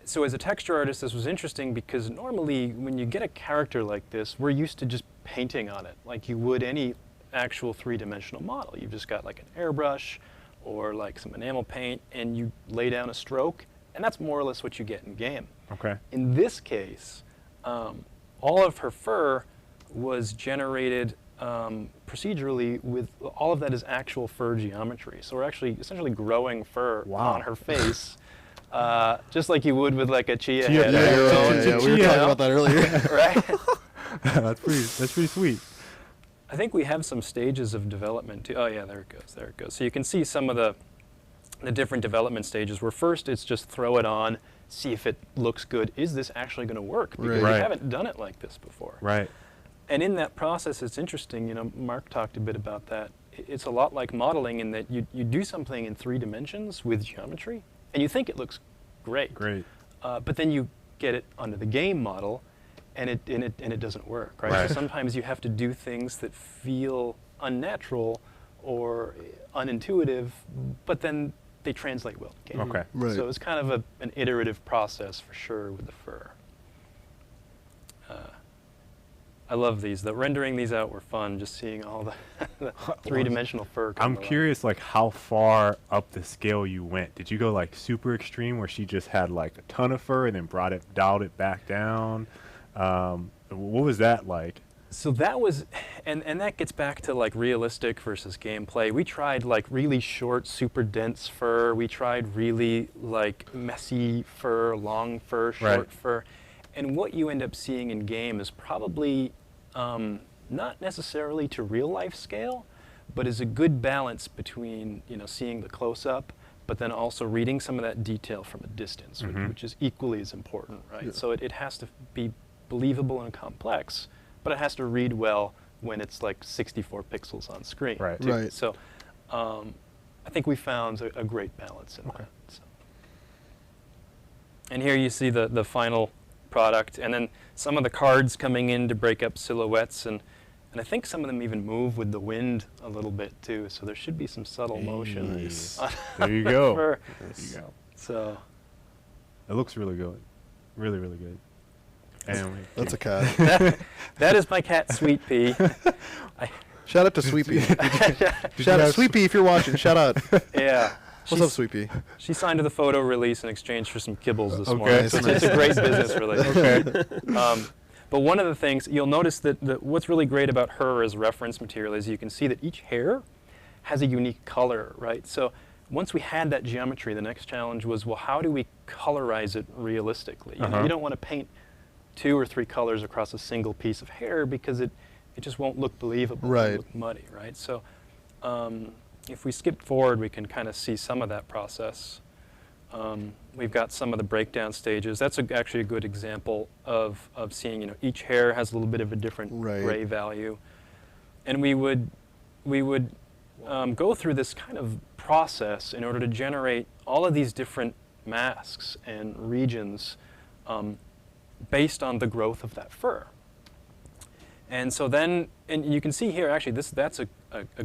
So as a texture artist, this was interesting because normally when you get a character like this, we're used to just painting on it like you would any actual 3-dimensional model. You've just got like an airbrush or like some enamel paint, and you lay down a stroke, and that's more or less what you get in game. Okay. In this case, all of her fur was generated procedurally with all of that is actual fur geometry. So we're actually essentially growing fur on her face, just like you would with like a chia head. Yeah, we were talking about that earlier. Right? That's pretty sweet. I think we have some stages of development too. Oh yeah, there it goes. So you can see some of the different development stages where first it's just throw it on, see if it looks good. Is this actually going to work? Because we haven't done it like this before. Right. And in that process, it's interesting, Mark talked a bit about that. It's a lot like modeling in that you do something in 3 dimensions with geometry, and you think it looks great. But then you get it onto the game model, and it doesn't work, right? So sometimes you have to do things that feel unnatural or unintuitive, but then they translate well in game. Okay. Right. So it's kind of an iterative process for sure with the fur. I love these. The rendering these out were fun, just seeing all the 3-dimensional fur come I'm alive. curious, like, how far up the scale you went. Did you go, like, super extreme where she just had, like, a ton of fur and then dialed it back down? What was that like? So that was, and that gets back to, like, realistic versus gameplay. We tried, like, really short, super dense fur. We tried really, like, messy fur, long fur, short fur. And what you end up seeing in game is probably not necessarily to real life scale, but is a good balance between seeing the close-up, but then also reading some of that detail from a distance, which is equally as important, right? Yeah. So it has to be believable and complex, but it has to read well when it's like 64 pixels on screen. Right. too. Right. So I think we found a great balance in that. So. And here you see the final product, and then some of the cards coming in to break up silhouettes, and I think some of them even move with the wind a little bit too, so there should be some subtle motion. Nice. There you go. There you go. So It looks really good. Really, really good. And That's a cat. that is my cat, Sweet Pea. Shout out to Sweet Pea. Shout out, Sweet Pea, if you're watching. Shout out. Yeah. What's up, Sweet Pea? She signed to the photo release in exchange for some kibbles this Okay. morning. So it's a great business relationship. Okay. But one of the things, you'll notice that what's really great about her as reference material is you can see that each hair has a unique color, right? So once we had that geometry, the next challenge was, well, how do we colorize it realistically? You know, you don't want to paint 2 or 3 colors across a single piece of hair because it just won't look believable. Right. It'll look muddy, right? So if we skip forward, we can kind of see some of that process. We've got some of the breakdown stages. That's actually a good example of seeing, each hair has a little bit of a different gray value. And we would go through this kind of process in order to generate all of these different masks and regions based on the growth of that fur. And so then, and you can see here, actually, that's a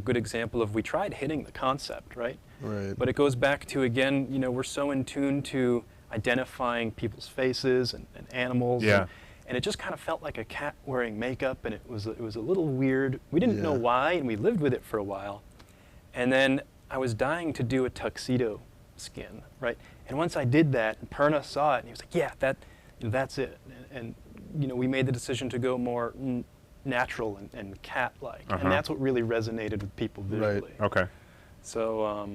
good example of we tried hitting the concept, right? Right. But it goes back to, again, we're so in tune to identifying people's faces and animals. Yeah. And it just kind of felt like a cat wearing makeup, and it was a little weird. We didn't know why, and we lived with it for a while. And then I was dying to do a tuxedo skin, right? And once I did that, and Perna saw it, and he was like, yeah, that's it. And we made the decision to go more natural and cat-like. And that's what really resonated with people visually. Right. Okay. So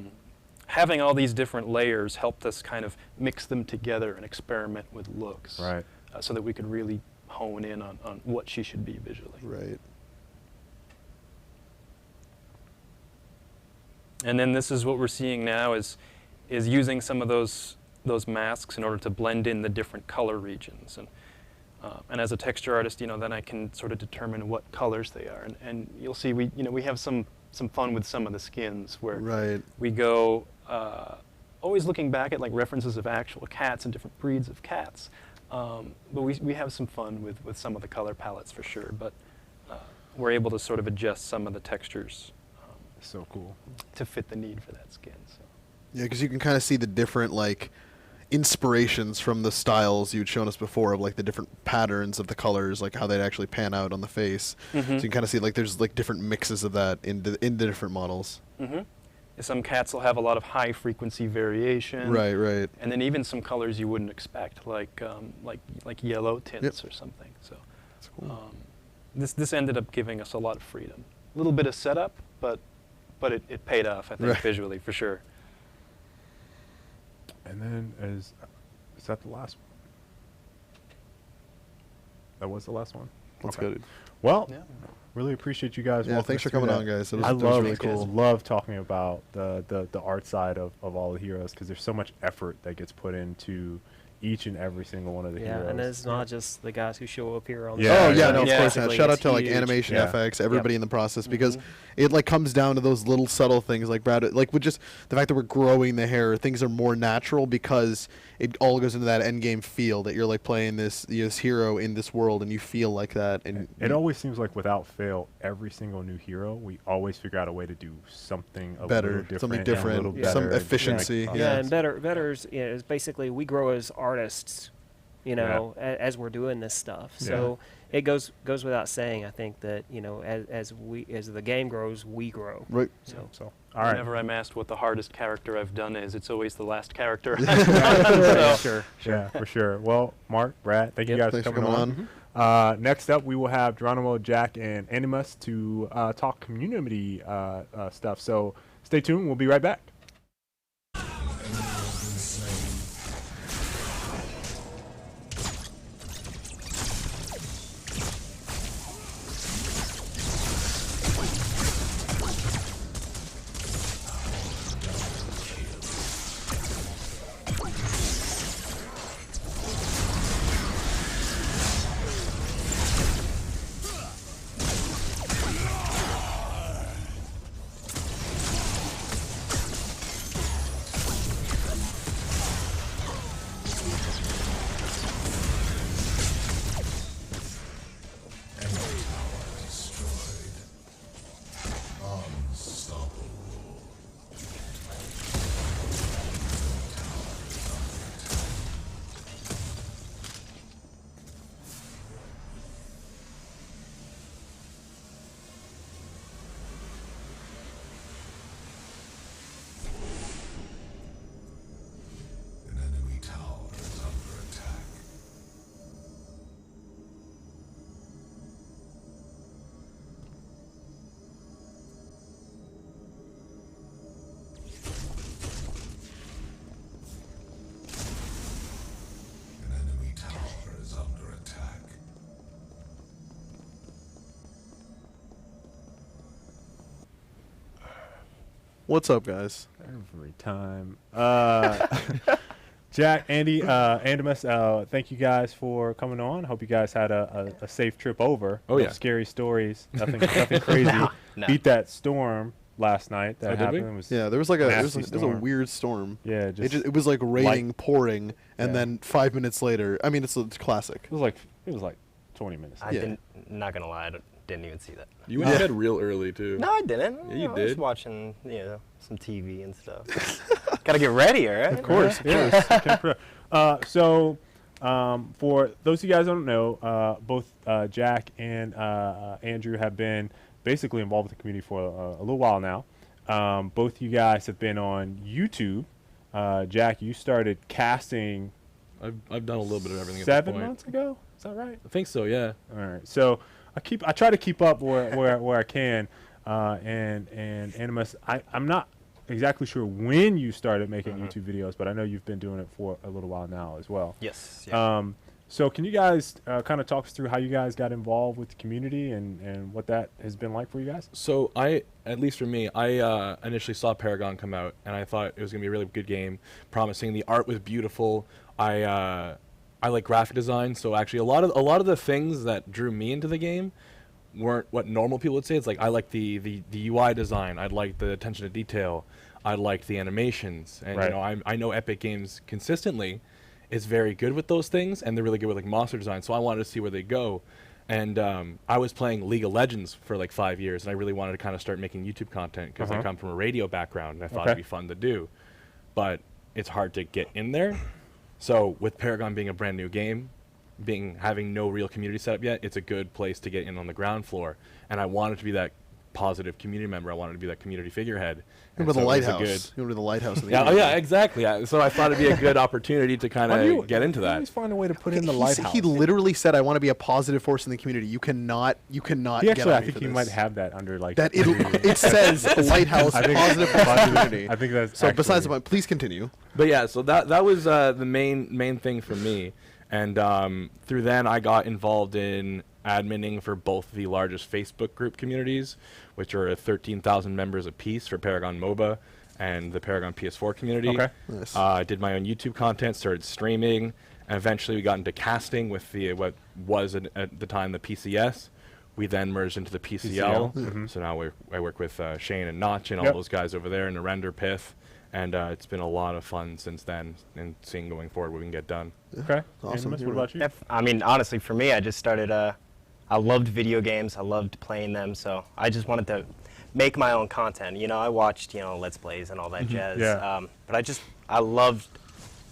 having all these different layers helped us kind of mix them together and experiment with looks. Right. So that we could really hone in on what she should be visually. Right. And then this is what we're seeing now is using some of those masks in order to blend in the different color regions. And as a texture artist, then I can sort of determine what colors they are. And you'll see we have some fun with some of the skins where we go always looking back at like references of actual cats and different breeds of cats. But we have some fun with some of the color palettes for sure. But we're able to sort of adjust some of the textures. So cool. To fit the need for that skin. So. Yeah, because you can kind of see the different like inspirations from the styles you'd shown us before of like the different patterns of the colors, like how they'd actually pan out on the face. So you can kind of see like there's like different mixes of that in the different models. Some cats will have a lot of high frequency variation. Right. And then even some colors you wouldn't expect, like yellow tints or something. So That's cool. This ended up giving us a lot of freedom. A little bit of setup, but it paid off, I think, visually for sure. And then is that the last one? That was the last one? That's Okay. good. Well, really appreciate you guys. Yeah, walking thanks us for coming through on, that. guys. That was, I that was love really cool. love talking about the art side of all the heroes because there's so much effort that gets put into each and every single one of the heroes. And it's not just the guys who show up here on the Yeah, Oh yeah, yeah. no, of Yeah. course not. Basically, Shout out it's to like huge. animation, Yeah. FX, everybody in the process because it like comes down to those little subtle things like Brad, like with just the fact that we're growing the hair, things are more natural because it all goes into that end game feel that you're like playing this hero in this world and you feel like that. And it always seems like without fail, every single new hero, we always figure out a way to do something a better, little different, something and a different, little some better, efficiency. like, Yeah, and better is basically we grow as artists, as we're doing this stuff. So it goes without saying, I think that as the game grows, we grow. Right. So all right. Whenever I'm asked what the hardest character I've done is, it's always the last character. Sure. Yeah, for sure. Well, Mark, Brad, thank you guys Thanks for coming on. Next up, we will have Geronimo, Jack, and Animus to talk community stuff. So stay tuned. We'll be right back. What's up, guys? Every time. Jack, Andy, Andimus, thank you guys for coming on. Hope you guys had a safe trip over. Oh, No yeah. Scary stories. Nothing crazy. No. Beat that storm last night. That Oh, did we? happened. It was Yeah, there was like a nasty it was a storm. weird storm. Yeah, It was like raining, pouring, and Yeah. then 5 minutes later. I mean, it's classic. It was like 20 minutes. I Yeah. didn't. Not gonna lie, I didn't even see that. You went to bed real early too. No, I didn't. Yeah, you I was did. watching, some TV and stuff. Gotta get ready, all right? Of course. So, for those of you guys who don't know, both Jack and Andrew have been basically involved with the community for a little while now. Both you guys have been on YouTube. Jack, you started casting I've done a little bit of everything. 7 at this point. months ago. Is that right? I think so. Yeah. All right. So I try to keep up where I can. And Animus, I'm not exactly sure when you started making YouTube videos, but I know you've been doing it for a little while now as well. Yes. Yeah. So can you guys kind of talk us through how you guys got involved with the community and what that has been like for you guys? So at least for me, I initially saw Paragon come out, and I thought it was gonna be a really good game, promising. The art was beautiful. I like graphic design, so actually a lot of the things that drew me into the game weren't what normal people would say. It's like I like the UI design, I like the attention to detail, I liked the animations, and Right. I know Epic Games consistently is very good with those things, and they're really good with like monster design. So I wanted to see where they go, and I was playing League of Legends for like 5 years, and I really wanted to kind of start making YouTube content because I come from a radio background, and I thought it'd be fun to do, but it's hard to get in there. So with Paragon being a brand new game, having no real community set up yet, it's a good place to get in on the ground floor. And I wanted to be that positive community member. I wanted to be that community figurehead. Remember the And so it was a lighthouse. good- You remember the lighthouse? In the Yeah, oh game. yeah, exactly. Yeah. So I thought it'd be a good opportunity to kind of get into You that. always find a way to put in the He lighthouse. He literally said, "I want to be a positive force in the community." You cannot. He get actually, on I me think for he this. might have that under like that. It says lighthouse, I think- positive force in the community. I think that's So besides the actually- point, please continue. But yeah, so that was the main thing for me, and through then I got involved in adminning for both the largest Facebook group communities, which are 13,000 members apiece for Paragon MOBA and the Paragon PS4 community. Okay. Nice. I did my own YouTube content, started streaming, and eventually we got into casting with what was at the time the PCS. We then merged into the PCL. So now I work with Shane and Notch and all Yep. those guys over there in the render pith. And it's been a lot of fun since then, and seeing going forward what we can get done. Okay. Awesome. Animus, what about you? I mean, honestly, for me, I just started. I loved video games. I loved playing them, so I just wanted to make my own content. I watched Let's Plays and all that jazz. Yeah. But I loved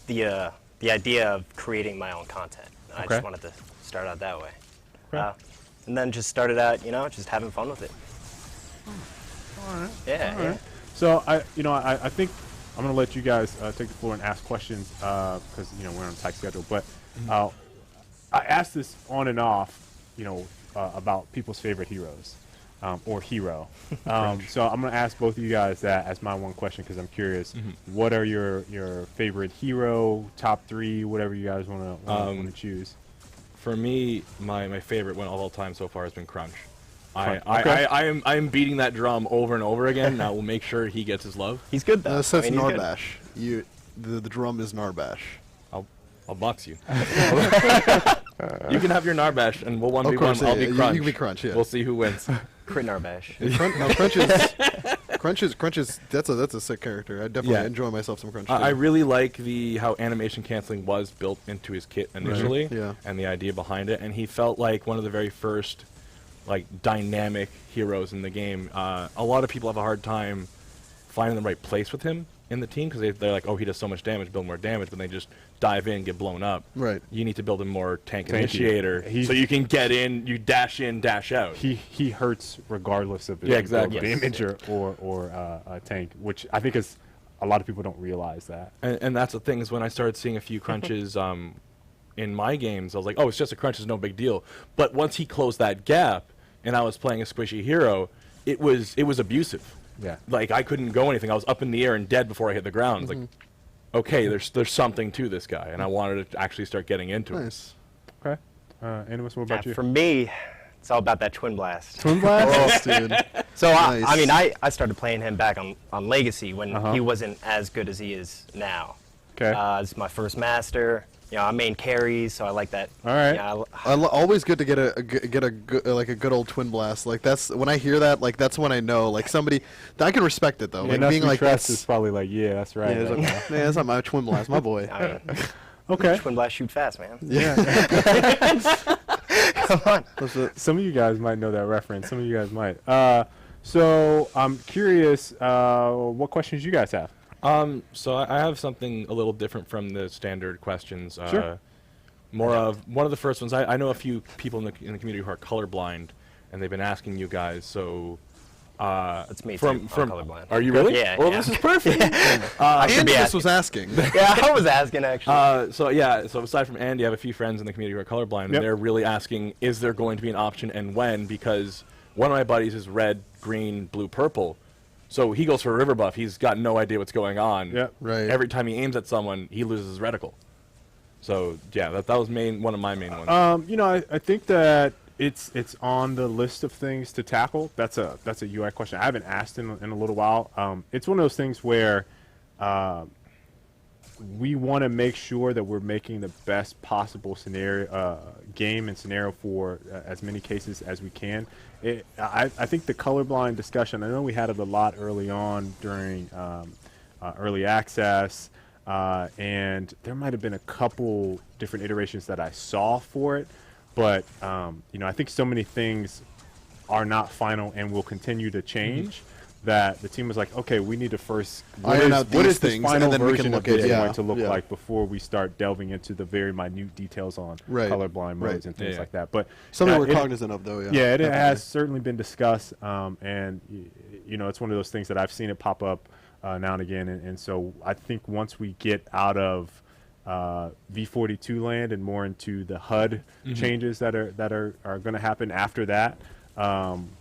the idea of creating my own content. I Okay. just wanted to start out that way. Okay. And then just started out, just having fun with it. All right. Yeah. All right. So I think I'm gonna let you guys take the floor and ask questions because we're on a tight schedule. But I asked this on and off, about people's favorite heroes or hero. So I'm gonna ask both of you guys that as my one question because I'm curious. What are your favorite hero, top 3, whatever you guys want to choose? For me, my favorite one of all time so far has been Crunch. Okay. I am beating that drum over and over again. Now we'll make sure he gets his love. He's good though. It says I mean, he's good. Narbash. The drum is Narbash. I'll box you. You can have your Narbash, and we'll 1v1. Of course, I'll yeah, be you Crunch. can be Crunch, yeah. We'll see who wins. Crit Narbash. Crunch is that's a sick character. I definitely enjoy myself some Crunch. I too. really like how animation canceling was built into his kit initially, Yeah. and the idea behind it. And he felt like one of the very first, dynamic heroes in the game. A lot of people have a hard time finding the right place with him in the team because they're like, oh, he does so much damage, build more damage, but they just dive in, get blown up. Right. You need to build him more tank Tanky. initiator, so you can get in, you dash in, dash out. He hurts regardless of Yeah, exactly. damage or a tank, which I think is a lot of people don't realize that. And that's the thing is when I started seeing a few crunches in my games, I was like, oh, it's just a crunch, it's no big deal. But once he closed that gap, and I was playing a squishy hero, it was abusive. Yeah. I couldn't go anything. I was up in the air and dead before I hit the ground. It's like, okay, there's something to this guy, and I wanted to actually start getting into it. Nice. Okay. Animus, what about you? For me, It's all about that Twin Blast. Twin Blast? Oh, dude. So Nice. I mean, I started playing him back on Legacy when he wasn't as good as he is now. Okay. It's my first master. You know, I main carries, so I like that. All right. You know, Always good to get a good old Twin Blast. Like that's when I hear that, like that's when I know like somebody. I can respect it though. Yeah, Like being like trust that's is probably like, yeah, that's right. yeah, it's right like, man, that's not my Twin Blast, my boy. I mean, okay. Twin Blast shoot fast, man. Yeah. Come on. Some of you guys might know that reference. Some of you guys might. So I'm curious, what questions you guys have? So I have something a little different from the standard questions. Sure. More of one of the first ones. I know a few people in the community who are colorblind, and they've been asking you guys. So That's me from too. I'm colorblind. Are you really? Yeah. Well, yeah. this is perfect. I should be Andy just asking. was asking. Yeah, I was asking actually. So aside from Andy, I have a few friends in the community who are colorblind, and Yep. they're really asking, is there going to be an option and when? Because one of my buddies is red, green, blue, purple. So he goes for a river buff. He's got no idea what's going on. Yep. Right. Every time he aims at someone, he loses his reticle. So yeah, that was one of my main ones. You know, I think that it's on the list of things to tackle. That's a UI question. I haven't asked in a little while. It's one of those things where we want to make sure that we're making the best possible scenario, game and scenario for as many cases as we can. I think the colorblind discussion, I know we had it a lot early on during early access, and there might have been a couple different iterations that I saw for it, but you know, I think so many things are not final and will continue to change. That the team was like, okay, we need to first Iron out what these is this things, final and then we version can of look at this it. going Yeah, to look yeah. like before we start delving into the very minute details on Right, colorblind modes right. and things Yeah. like that. But Something we're it- cognizant of, though. Yeah. yeah, it definitely. has certainly been discussed, and you know, it's one of those things that I've seen it pop up now and again, and so I think once we get out of V42 land and more into the HUD changes that are going to happen after that,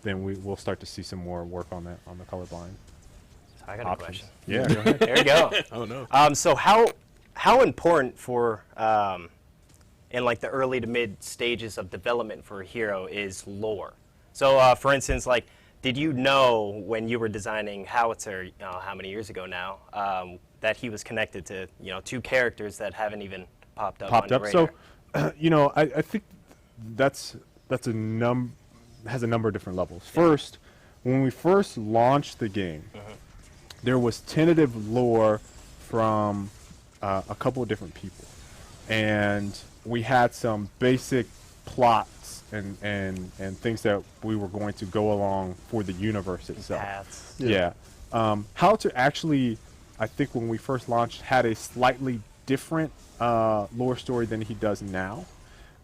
then we'll start to see some more work on that on the colorblind I got a options. question. Yeah, go ahead. There you go. Oh no. So how important for in like the early to mid stages of development for a hero is lore? So for instance, like, did you know when you were designing Howitzer, how many years ago now, that he was connected to two characters that haven't even popped up on your radar? So, you know, I think that's has a number of different levels. First, when we first launched the game, there was tentative lore from a couple of different people, and we had some basic plots and things that we were going to go along for the universe itself. Paths. Yeah. How to actually, I think when we first launched, had a slightly different lore story than he does now.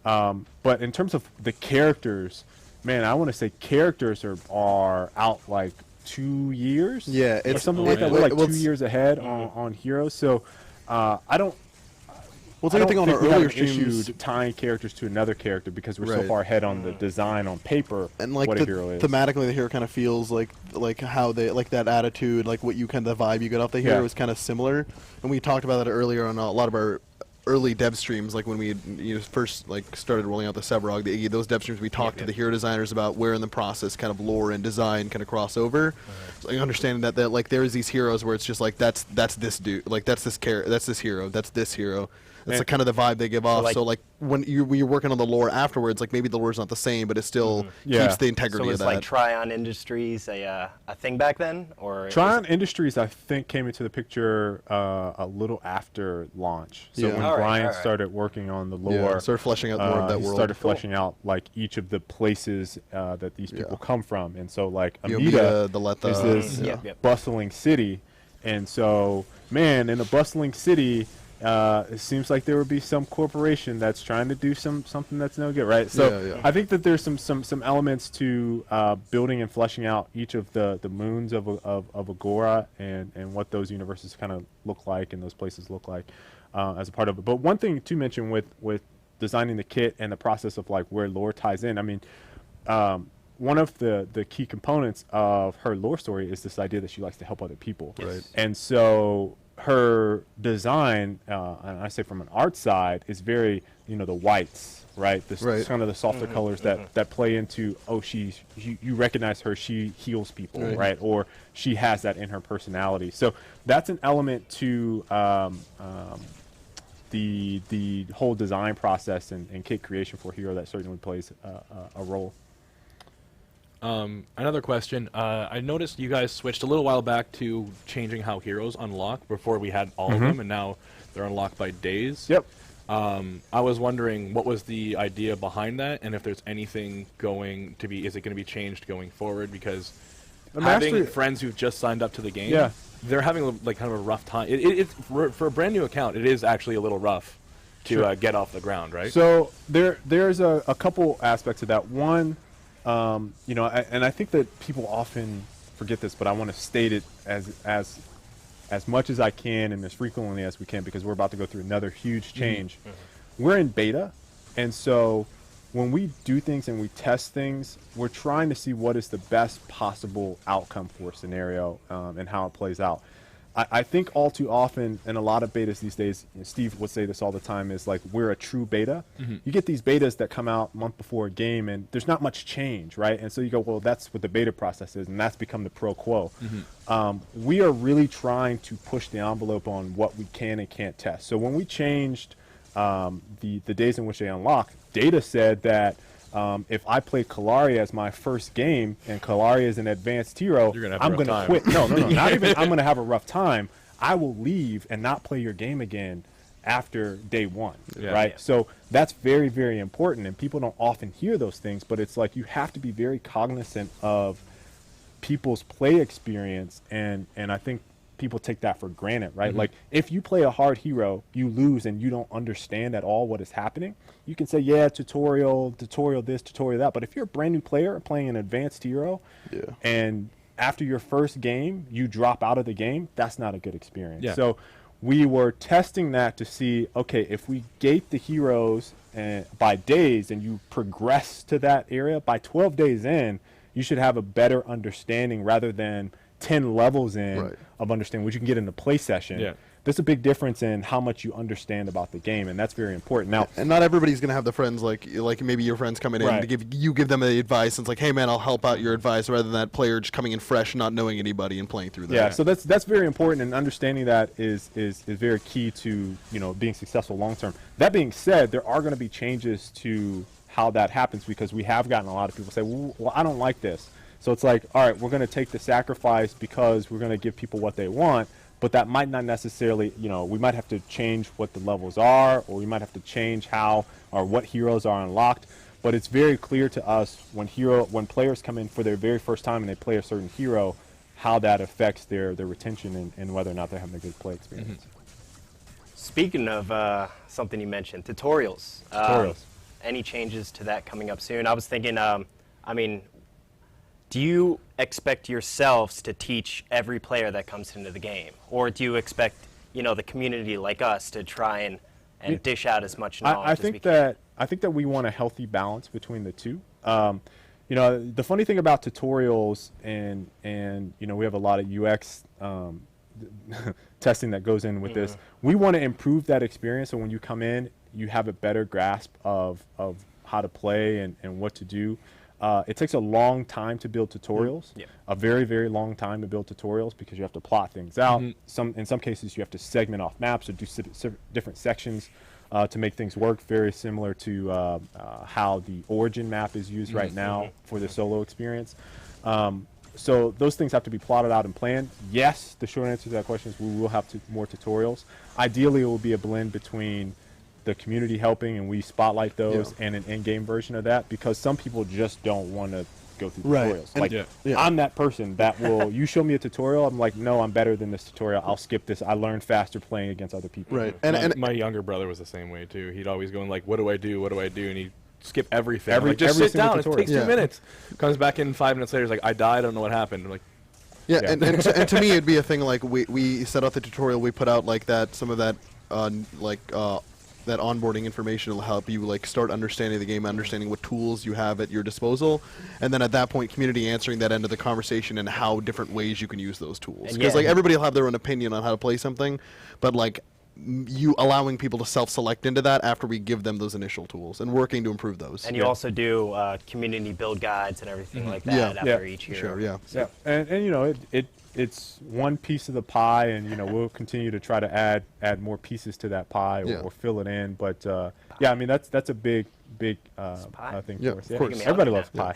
But in terms of the characters, man, I want to say characters are out like 2 years. Yeah, or it's something like that. We're like 2 years ahead Mm-hmm. on Heroes. So I don't. Well, it's I like I don't think on our we have earlier an streams, issue tying characters to another character because we're so Right. far ahead on the design on paper. and like what the, a hero is. thematically, the hero kind of feels like how they like that attitude, like what you kind of the vibe you get off the hero Yeah. is kind of similar. And we talked about that earlier on a lot of our early dev streams, like when we first like started rolling out the Sevarog, the Iggy, those dev streams. We talked to the hero designers about where in the process kind of lore and design kind of cross over. So, like, understanding that like there's these heroes where it's just like that's this dude, like that's this character, that's this hero, that's this hero. That's And- like kind of the vibe they give off. like- So like when you're working on the lore afterwards, like maybe the lore's not the same, but it still Yeah. keeps the So integrity was of that. like Tryon Industries a thing back then, or Tryon Industries, I think, came into the picture a little after launch. So Yeah. when All right, Brian all right. started working on the Yeah, lore, started fleshing out more of that he world. started Cool. fleshing out like each of the places that these people Yeah. come from, and so like Yomita, Amita the Letha, is this Yep, yep. bustling city, and so man, in a bustling city. It seems like there would be some corporation that's trying to do something that's no good, right? So Yeah, yeah. I think that there's some elements to building and fleshing out each of the moons of Agora and what those universes kind of look like and those places look like as a part of it. But one thing to mention with designing the kit and the process of like where lore ties in, I mean, one of the key components of her lore story is this idea that she likes to help other people. Right. And so her design, and I say from an art side, is very, the whites, right? This kind of the softer colors that play into, you recognize her, she heals people, right? Or she has that in her personality. So that's an element to the whole design process and kit creation for Hero that certainly plays a role. Another question. I noticed you guys switched a little while back to changing how heroes unlock. Before we had all of them, and now they're unlocked by days. Yep. I was wondering what was the idea behind that, and if there's anything going to be, is it going to be changed going forward? Because having friends who've just signed up to the game, they're having like kind of a rough time. It's for a brand new account, it is actually a little rough to get off the ground, right? So there's a couple aspects of that. One, and I think that people often forget this, but I want to state it as much as I can and as frequently as we can, because we're about to go through another huge change. We're in beta, and so when we do things and we test things, we're trying to see what is the best possible outcome for a scenario and how it plays out. I think all too often in a lot of betas these days, Steve would say this all the time, is like, we're a true beta. You get these betas that come out a month before a game and there's not much change, right? And so you go, well, that's what the beta process is, and that's become the pro quo. We are really trying to push the envelope on what we can and can't test. So when we changed the days in which they unlock, data said that if I play Kalaria as my first game and Kalaria is an advanced hero, I'm going to quit. No, not even I'm going to have a rough time. I will leave and not play your game again after day one, right? Yeah. So that's very, very important, and people don't often hear those things, but it's like you have to be very cognizant of people's play experience, and I think people take that for granted, right? Like, if you play a hard hero, you lose and you don't understand at all what is happening, you can say, yeah, tutorial this, tutorial that. But if you're a brand new player playing an advanced hero, and after your first game, you drop out of the game, that's not a good experience. Yeah. So we were testing that to see, okay, if we gate the heroes by days and you progress to that area, by 12 days in, you should have a better understanding rather than 10 levels in of understanding, which you can get in the play session. Yeah. There's a big difference in how much you understand about the game, and that's very important. Now, and not everybody's going to have the friends like maybe your friends coming in to give them the advice, and it's like, hey man, I'll help out your advice, rather than that player just coming in fresh, not knowing anybody and playing through that. Yeah, so that's very important, and understanding that is very key to being successful long term. That being said, there are going to be changes to how that happens, because we have gotten a lot of people say, well, I don't like this. So it's like, all right, we're going to take the sacrifice because we're going to give people what they want, but that might not necessarily, we might have to change what the levels are, or we might have to change how or what heroes are unlocked. But it's very clear to us when players come in for their very first time and they play a certain hero, how that affects their retention and whether or not they're having a good play experience. Speaking of something you mentioned, tutorials. Any changes to that coming up soon? I was thinking, do you expect yourselves to teach every player that comes into the game? Or do you expect, the community like us to try and dish out as much knowledge I think that we want a healthy balance between the two. The funny thing about tutorials and we have a lot of UX testing that goes in with this. We want to improve that experience, so when you come in, you have a better grasp of how to play and what to do. It takes a long time to build tutorials, a very, very long time to build tutorials, because you have to plot things out. In some cases, you have to segment off maps or do different sections to make things work, very similar to how the origin map is used right now for the solo experience. So those things have to be plotted out and planned. Yes, the short answer to that question is we will have more tutorials. Ideally, it will be a blend between the community helping and we spotlight those and an in-game version of that, because some people just don't want to go through tutorials. Like, I'm that person that will, you show me a tutorial, I'm like, no, I'm better than this tutorial, I'll skip this. I learn faster playing against other people. Right. And my younger brother was the same way too. He'd always go like, what do I do? And he'd skip everything. Just sit down, tutorial. It takes 2 minutes. Comes back in 5 minutes later, he's like, I died, I don't know what happened. I'm like, and to me it'd be a thing like we set out the tutorial, we put out like that, some of that that onboarding information will help you like start understanding the game, understanding what tools you have at your disposal, and then at that point, community answering that end of the conversation and how different ways you can use those tools. Because like everybody will have their own opinion on how to play something, but like you allowing people to self-select into that after we give them those initial tools and working to improve those. And you also do community build guides and everything like that after each hero. Sure, yeah. Yeah, and you know it's one piece of the pie, and you know we'll continue to try to add more pieces to that pie or fill it in. But yeah, I mean that's a big thing for us. Of course. Everybody loves pie.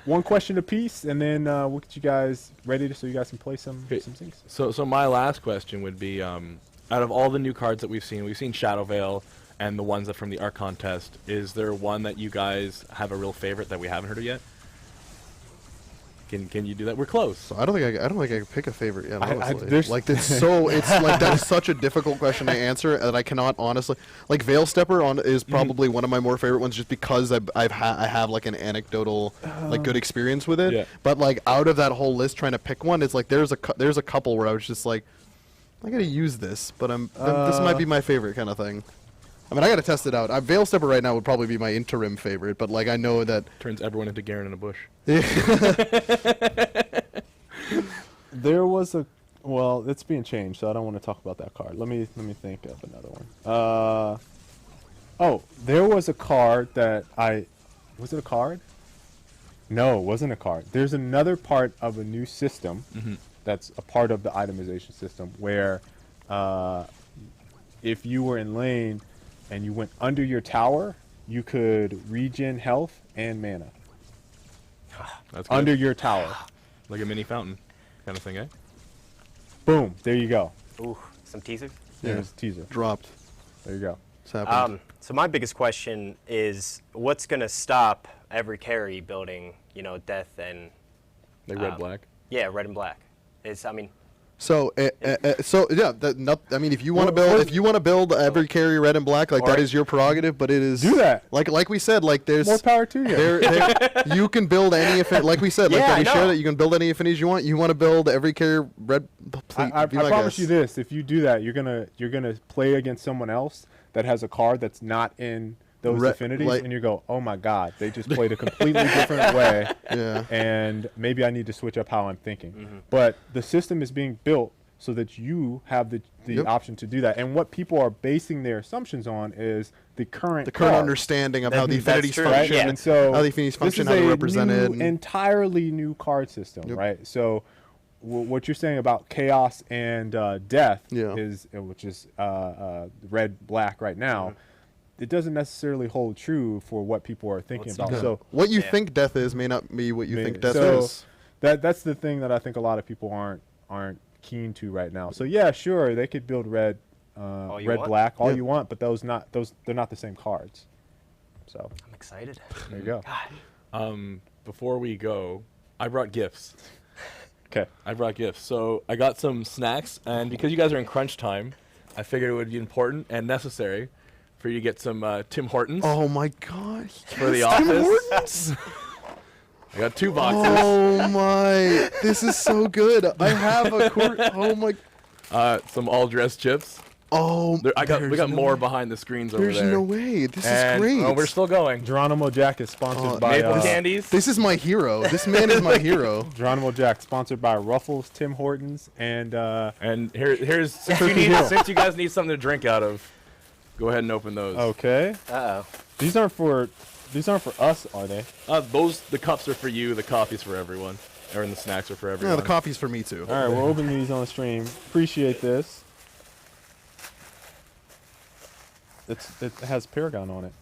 One question apiece, and then we'll get you guys ready so you guys can play some things. So my last question would be, out of all the new cards that we've seen Shadow Veil and the ones that from the Art Contest, is there one that you guys have a real favorite that we haven't heard of yet? Can you do that? We're close. So I don't think I can pick a favorite yet. Honestly, like it's it's like that's such a difficult question to answer that I cannot honestly. Like Veil Stepper is probably one of my more favorite ones, just because I have like an anecdotal like good experience with it. Yeah. But like out of that whole list, trying to pick one, it's like there's a couple where I was just like, I gotta use this, but this might be my favorite kind of thing. I mean, I gotta test it out. Veil Stepper right now would probably be my interim favorite, but like I know that Turns everyone into Garen in a bush. There was well, it's being changed, so I don't want to talk about that card. Let me think of another one. Oh, there was a card that was it a card? No, it wasn't a card. There's another part of a new system that's a part of the itemization system where if you were in lane and you went under your tower, you could regen health and mana. That's good. Under your tower. Like a mini fountain kind of thing, eh? Boom. There you go. Ooh, some teasers. There's a teaser. dropped. There you go. It's happened. So my biggest question is, what's going to stop every carry building, death and... Like red black. Yeah, red and black. So yeah, I mean, if you want to build every carry red and black, like that is your prerogative, but it is Do that. Like we said, like there's More power to you. you can build any like we said, like Yeah, that we I know. share that you can build any affinities you want. You want to build every carry red. I promise you this: if you do that, you're gonna play against someone else that has a card that's not in those affinities, and you go, "Oh my God, they just played a completely different way." Yeah. And maybe I need to switch up how I'm thinking. But the system is being built so that you have the option to do that. And what people are basing their assumptions on is the current cards. understanding of how the That's affinities true, function, yeah. And so how the affinities function, how this is they're a represented. new, entirely new card system, right? So what you're saying about chaos and death which is red black right now. It doesn't necessarily hold true for what people are thinking about. So what you think death is may not be what you think death so is. That's the thing that I think a lot of people aren't keen to right now. So yeah, sure, they could build red black all you want, but they're not the same cards. So I'm excited. there you go. Before we go, I brought gifts. Okay. I brought gifts. So I got some snacks, and because you guys are in crunch time, I figured it would be important and necessary for you to get some Tim Hortons Oh my God! for the Tim office. Hortons? I got 2 boxes. Oh my! This is so good. I have a quart. Oh my! Some all-dressed chips. Oh, We got more behind the screens over There's there. no way. This And, is great. oh, we're still going. Geronimo Jack is sponsored by Maple candies. This is my hero. This man is my hero. Geronimo Jack sponsored by Ruffles, Tim Hortons, and And here's since you guys need something to drink out of, go ahead and open those. okay. Uh-oh. These aren't for us, are they? The cups are for you. The coffee's for everyone, and the snacks are for everyone. Yeah, the coffee's for me too. All right, we'll open these on the stream. Appreciate this. It has Paragon on it.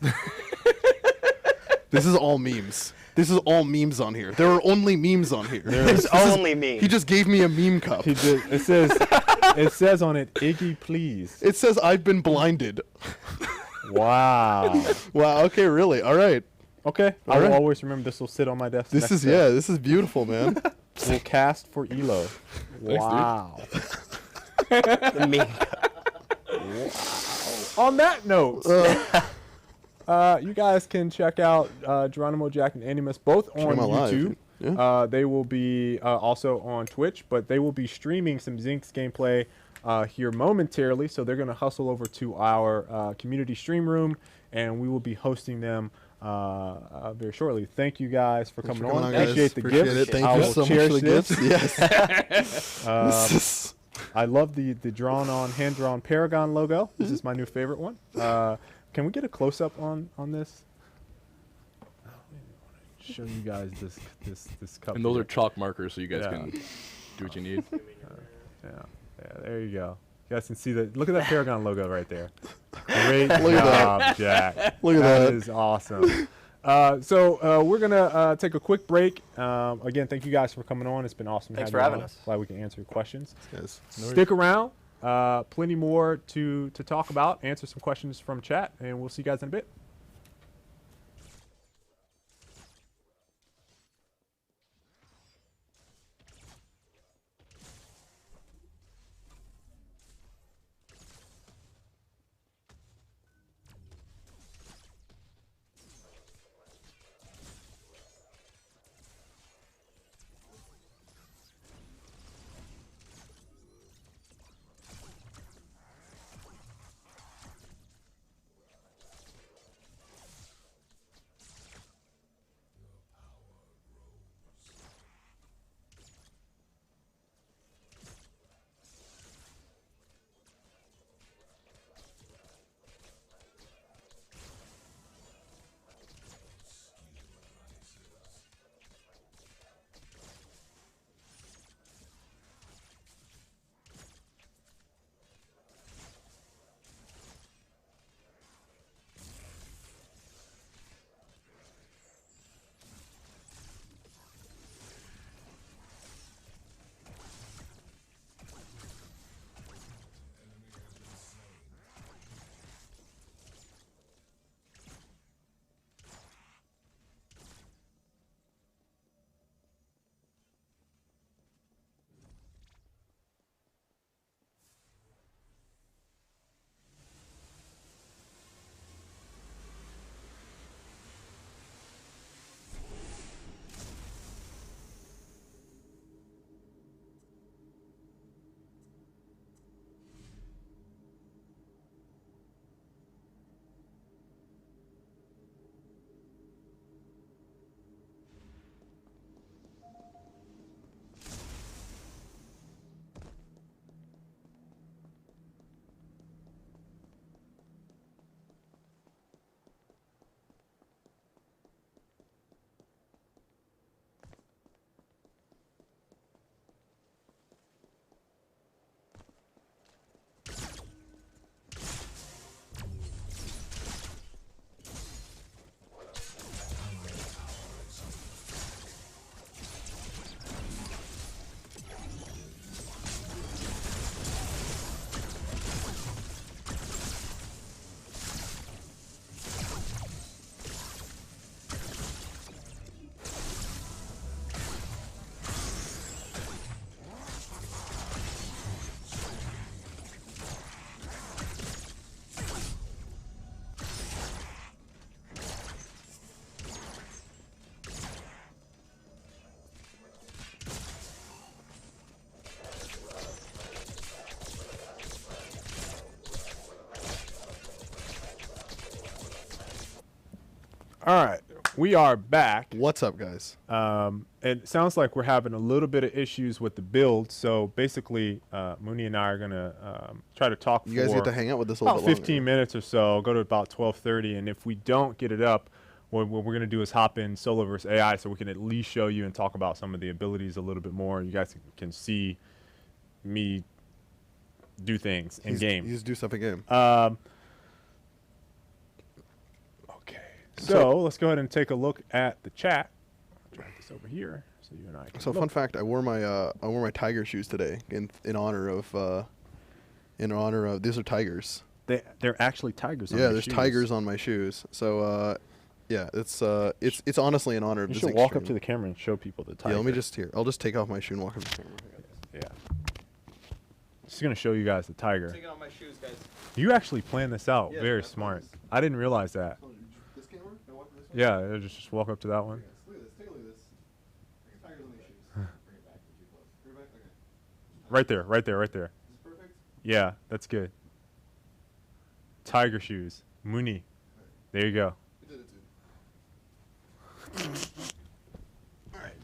This is all memes. This is all memes on here. There are only memes on here. There's only me. He just gave me a meme cup. It says on it, Iggy, please. It says I've been blinded. Wow. Wow. Okay. Really. All right. Okay. I will always remember this will sit on my desk. This next is day. This is beautiful, man. We'll cast for Elo. Wow. The meme. On that note, you guys can check out Geronimo Jack and Animus both on them out live. YouTube. Yeah. They will be also on Twitch, but they will be streaming some Zinx gameplay here momentarily. So they're going to hustle over to our community stream room, and we will be hosting them very shortly. Thank you guys for coming on. Appreciate the Appreciate gifts. it. Thank I you will so much cherish for the this. gifts. Yes. I love the hand-drawn Paragon logo. This is my new favorite one. Can we get a close-up on this? Show you guys this cup. And those here. are chalk markers, so you guys can do what you need. Yeah, there you go. You guys can see that. Look at that Paragon logo right there. Great Look at job, Jack. Look at that. That is awesome. So we're gonna take a quick break. Again, thank you guys for coming on. It's been awesome. Thanks having for you having on. us. Glad we can answer your questions. Yes. Stick around. Plenty more to talk about. Answer some questions from chat, and we'll see you guys in a bit. All right, we are back. What's up, guys? And it sounds like we're having a little bit of issues with the build. So basically, Mooney and I are gonna try to talk. You guys get to hang out with us a little about bit 15 longer. minutes or so. Go to about 12:30, and if we don't get it up, what we're gonna do is hop in solo versus AI, so we can at least show you and talk about some of the abilities a little bit more. You guys can see me do things in game. You just do stuff in game. Okay, so let's go ahead and take a look at the chat. I'll drag this over here so you and I can So look. fun fact, I wore my tiger shoes today in honor of these are tigers. They're actually tigers. On Yeah, their there's shoes. tigers on my shoes. So yeah, it's honestly in honor of You the should Zinx walk stream. up to the camera and show people the tiger. Yeah, let me just I'll just take off my shoe and walk up to the camera. Yeah. Just gonna show you guys the tiger. Taking off my shoes, guys. You actually planned this out. Yeah, Very that's smart. nice. I didn't realize that. This camera? Can I walk this way? Yeah, just walk up to that one. Look at this. Take a look at this. Right there. Right there. Right there. Is this perfect? Yeah, that's good. Tiger shoes. Muni. There you go. We did it, dude. All right.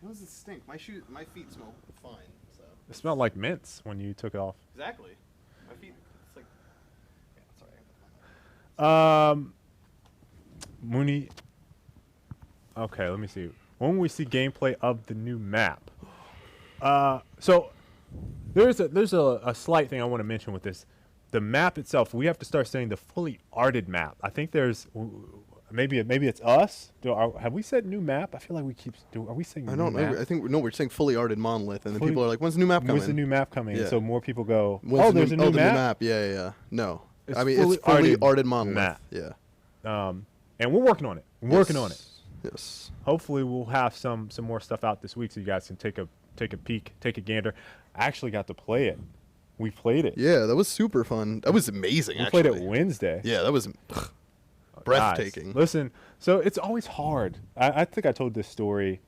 How does it stink? My feet smell fine. So. It smelled like mints when you took it off. Exactly. My feet. It's like. Yeah, sorry. Mooney. Okay, let me see. When we see gameplay of the new map. So there's a slight thing I want to mention with this. The map itself, we have to start saying the fully arted map. I think there's maybe it's us. Have we said new map? I feel like we keep. Are we saying? I don't know. Map? I think we're saying fully arted monolith, and then people are like, "When's the new map coming?" When's the new map coming? Yeah. So more people go. When's There's a new the map. new map. Yeah. No, It's I mean it's fully arted monolith. map. Yeah. And we're working on it. We're working on it. Yes. Hopefully we'll have some more stuff out this week so you guys can take a peek, take a gander. I actually got to play it. We played it. Yeah, that was super fun. That was amazing. We actually. played it Wednesday. Yeah, that was breathtaking. Guys, listen, so it's always hard. I think I told this story.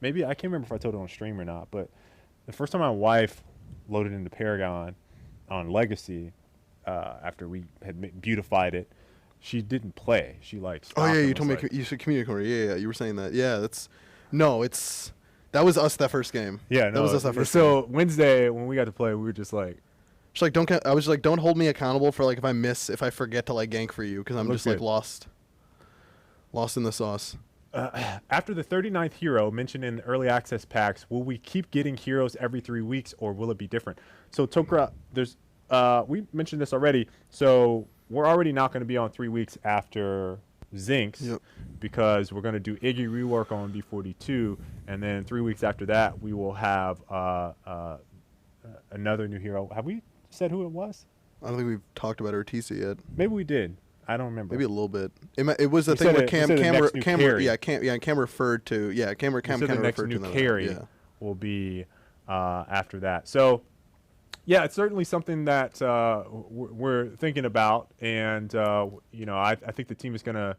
Maybe I can't remember if I told it on stream or not, but the first time my wife loaded into Paragon on Legacy, after we had beautified it, she didn't play. She like stopped. Oh yeah, and you told me was like, you said community corner. Yeah, you were saying that. Yeah, that was us that first game. Yeah, no, that was us that first. So game. Wednesday when we got to play, we were just like, She's like, I was like, don't hold me accountable for like if I forget to like gank for you because I'm just like lost in the sauce. After the 39th hero mentioned in the early access packs, will we keep getting heroes every 3 weeks or will it be different? So Tokra, we mentioned this already. So we're already not going to be on 3 weeks after Zinx because we're going to do Iggy rework on B42, and then 3 weeks after that we will have another new hero. Have we said who it was? I don't think we've talked about Ortiz yet. Maybe we did. I don't remember. Maybe a little bit. It was the thing where Cam referred to Cam the next referred new to carry will be after that. So yeah, it's certainly something that we're thinking about, and I think the team is going to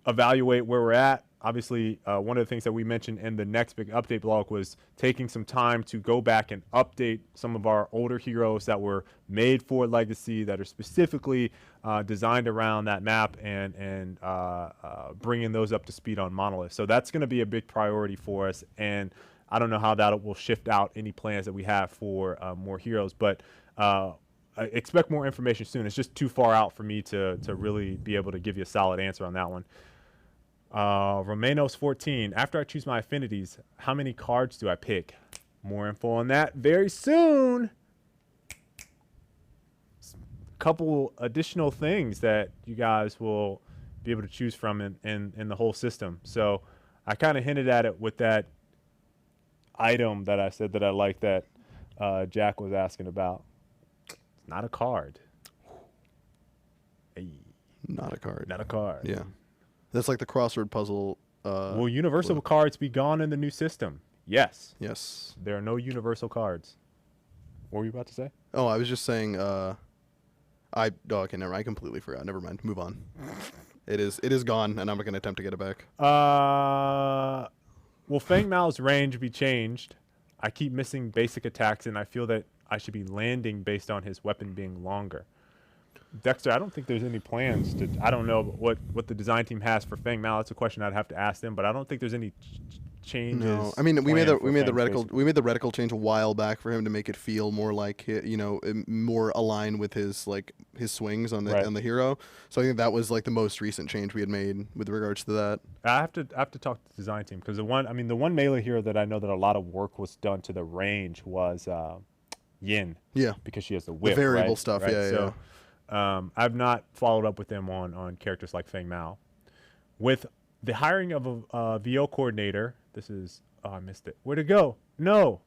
evaluate where we're at. Obviously, one of the things that we mentioned in the next big update blog was taking some time to go back and update some of our older heroes that were made for Legacy, that are specifically designed around that map, and bringing those up to speed on Monolith. So that's going to be a big priority for us, and I don't know how that will shift out any plans that we have for more heroes, but I expect more information soon. It's just too far out for me to really be able to give you a solid answer on that one. Romanos 14. After I choose my affinities, how many cards do I pick? More info on that very soon. A couple additional things that you guys will be able to choose from in the whole system. So I kind of hinted at it with that item that I said that I like that Jack was asking about. It's not a card. Hey. Not a card. Not a card. Yeah. That's like the crossword puzzle. Will universal cards be gone in the new system? Yes. Yes. There are no universal cards. What were you about to say? Oh, I was just saying. Okay, never. I completely forgot. Never mind. Move on. It is gone, and I'm not gonna attempt to get it back. Will Fang Mao's range be changed? I keep missing basic attacks, and I feel that I should be landing based on his weapon being longer. Dexter, I don't think there's any plans to. I don't know what the design team has for Fang Mao. That's a question I'd have to ask them, but I don't think there's any changes. No, I mean we made the reticle reticle change a while back for him to make it feel more like more aligned with his swings on the hero. So I think that was like the most recent change we had made with regards to that. I have to talk to the design team because the one melee hero that I know that a lot of work was done to the range was Yin. Yeah, because she has the whip. The variable right? stuff. Right? Yeah, so, I've not followed up with them on characters like Fang Mao. With the hiring of a VO coordinator, this is I missed it. Where'd it go? No,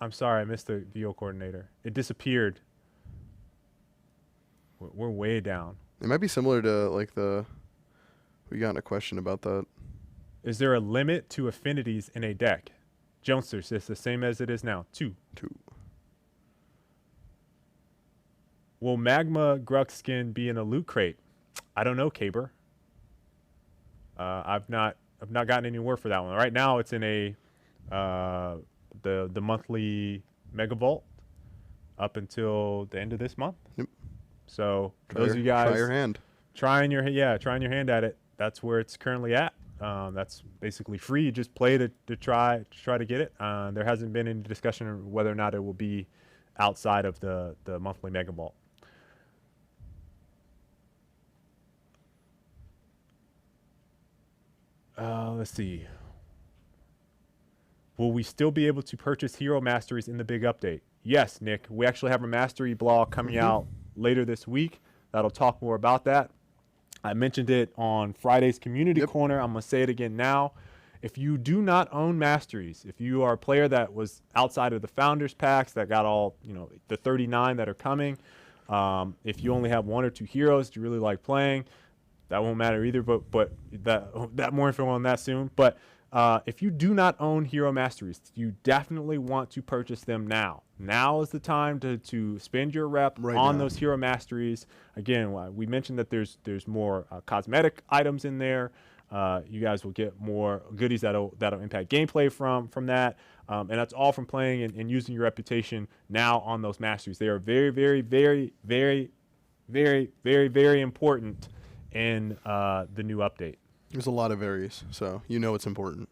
I'm sorry, I missed the VO coordinator. It disappeared. We're way down. It might be similar to like we got a question about that. Is there a limit to affinities in a deck? Jonesters, it's the same as it is now. 2. Will Magma Grux skin be in a loot crate? I don't know, Caber. I've not I've not gotten any word for that one. Right now, it's in a the monthly Mega Vault up until the end of this month. Yep. So those of you guys try your hand. trying your hand at it. That's where it's currently at. That's basically free. You just play to try to get it. There hasn't been any discussion of whether or not it will be outside of the monthly Mega Vault. Let's see. Will we still be able to purchase hero masteries in the big update? Yes, Nick. We actually have a mastery blog coming out later this week that'll talk more about that. I mentioned it on Friday's Community Corner. I'm going to say it again now. If you do not own masteries, if you are a player that was outside of the Founders Packs that got all, the 39 that are coming, if you only have 1 or 2 heroes that you really like playing, that won't matter either, but that more info on that soon. But if you do not own hero masteries, you definitely want to purchase them now. Now is the time to spend your rep on those hero masteries. Again, we mentioned that there's more cosmetic items in there. You guys will get more goodies that'll impact gameplay from that. And that's all from playing and using your reputation now on those masteries. They are very, very, very, very, very, very, very important in the new update. There's a lot of varies, so it's important.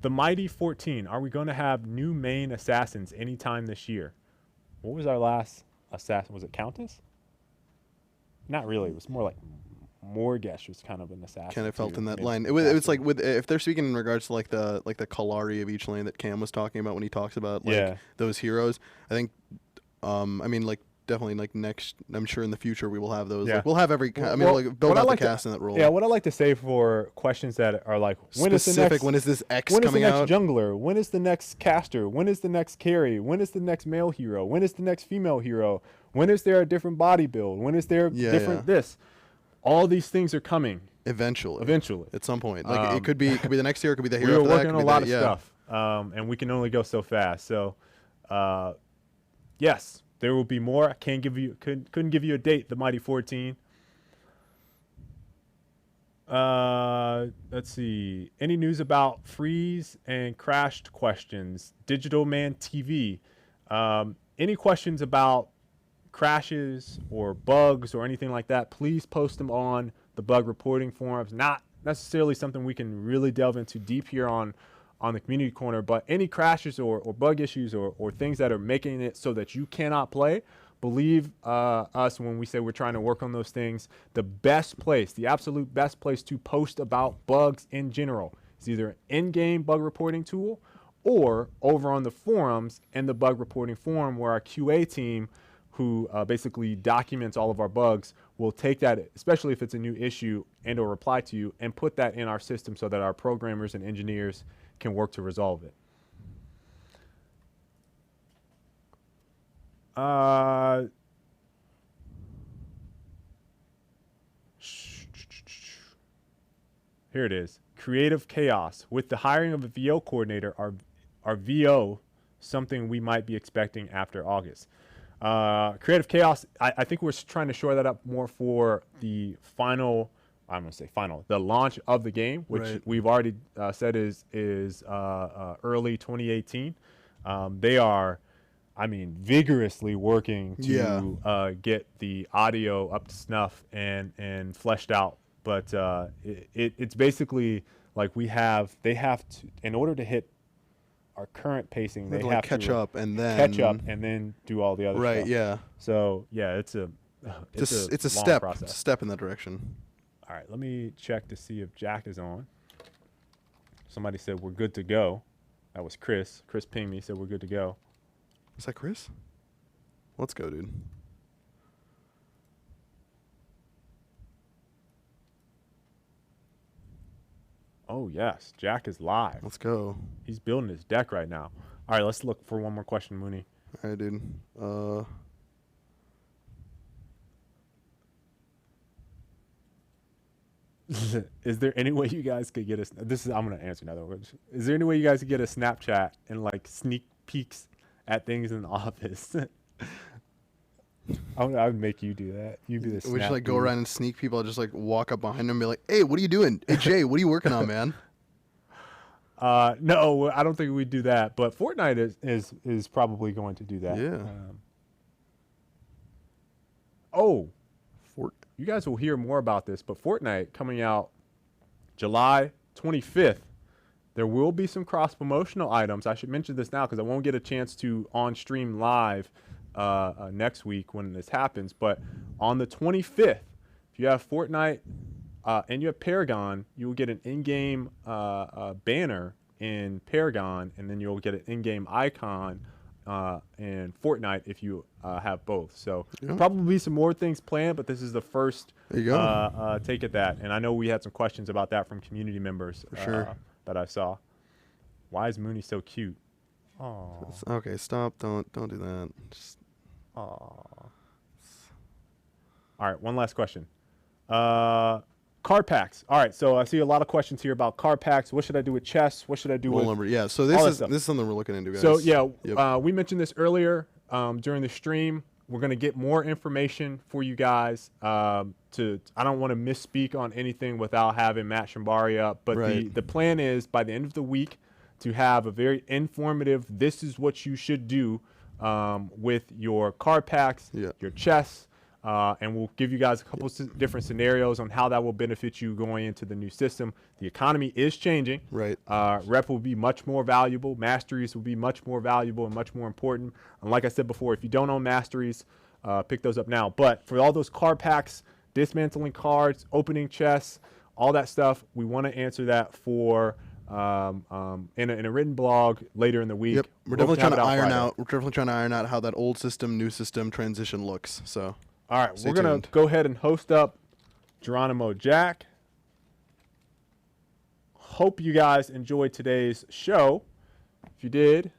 The Mighty 14. Are we going to have new main assassins anytime this year? What was our last assassin? Was it Countess? Not really. It was more like Morgesh was kind of an assassin. Kind of felt in that line. It was like if they're speaking in regards to like the Kalari of each lane that Cam was talking about when he talks about those heroes. I think, definitely like next. I'm sure in the future we will have those. Yeah. Like, we'll have every. Build out the cast in that role. Yeah. What I like to say for questions that are like when is this X coming out? When is the next jungler? When is the next caster? When is the next carry? When is the next male hero? When is the next female hero? When is there a different body build? When is there different this? All these things are coming eventually. At some point. Like it could be the next year. It could be the hero. We're working on a lot of stuff, and we can only go so fast. So, yes, there will be more. I couldn't give you a date. The Mighty 14. Let's see. Any news about freeze and crashed questions? Digital Man TV. Any questions about crashes or bugs or anything like that, please post them on the bug reporting forums. Not necessarily something we can really delve into deep here on the Community Corner, but any crashes or bug issues or things that are making it so that you cannot play, believe us when we say we're trying to work on those things. The absolute best place to post about bugs in general is either an in-game bug reporting tool or over on the forums and the bug reporting forum where our QA team who basically documents all of our bugs will take that, especially if it's a new issue, and or reply to you and put that in our system so that our programmers and engineers can work to resolve it. Here it is. Creative Chaos. With the hiring of a VO coordinator, our VO something we might be expecting after August. Creative Chaos, I think we're trying to shore that up more for the the launch of the game, which we've already said is early 2018. They are, vigorously working to get the audio up to snuff and fleshed out. But it's basically like they have to, in order to hit our current pacing, they have catch to up and then do all the other stuff. Right, yeah. So yeah, it's a step process. It's a step in that direction. All right, let me check to see if Jack is on. Somebody said we're good to go. That was Chris. Chris pinged me, said we're good to go. Is that Chris? Let's go, dude. Oh, yes. Jack is live. Let's go. He's building his deck right now. All right, let's look for one more question, Mooney. All right, dude. Is there any way you guys could get I'm going to answer another one. Is there any way you guys could get a Snapchat and like sneak peeks at things in the office. I would make you do that. You be the We snap should like go dude. around and sneak people. I'll just like walk up behind them and be like, "Hey, what are you doing? Hey Jay, what are you working on, man?" No, I don't think we'd do that. But Fortnite is probably going to do that. Yeah. You guys will hear more about this, but Fortnite coming out July 25th. There will be some cross-promotional items. I should mention this now because I won't get a chance to on-stream live next week when this happens. But on the 25th, if you have Fortnite and you have Paragon, you will get an in-game banner in Paragon, and then you'll get an in-game icon in Fortnite if you have both. So probably some more things planned, but this is the first take at that. And I know we had some questions about that from community members that I saw. Why is Mooney so cute? Oh. Okay, stop. Don't do that. Just. All right, one last question. Card packs. All right, so I see a lot of questions here about card packs. What should I do with chests? What should I do with number? Yeah, so this is something we're looking into, guys. So yeah, we mentioned this earlier during the stream. We're gonna get more information for you guys. I don't want to misspeak on anything without having Matt Shambari up, but the plan is by the end of the week to have a very informative. This is what you should do with your card packs, your chests. And we'll give you guys a couple different scenarios on how that will benefit you going into the new system. The economy is changing. Right. Rep will be much more valuable. Masteries will be much more valuable and much more important. And like I said before, if you don't own Masteries, pick those up now. But for all those card packs, dismantling cards, opening chests, all that stuff, we want to answer that for in a written blog later in the week. Yep. We're definitely trying to iron out. We're definitely trying to iron out how that old system, new system transition looks. So. All right, we're going to go ahead and host up Geronimo Jack. Hope you guys enjoyed today's show. If you did,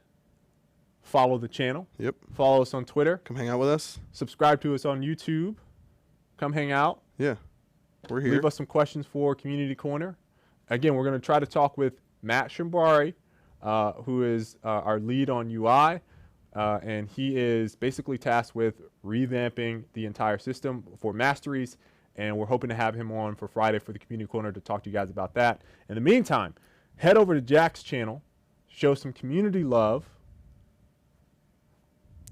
follow the channel. Yep. Follow us on Twitter. Come hang out with us. Subscribe to us on YouTube. Come hang out. Yeah, we're here. Leave us some questions for Community Corner. Again, we're going to try to talk with Matt Shambari, who is our lead on UI. And he is basically tasked with revamping the entire system for Masteries, and we're hoping to have him on for Friday for the Community Corner to talk to you guys about that. In the meantime, head over to Jack's channel, show some community love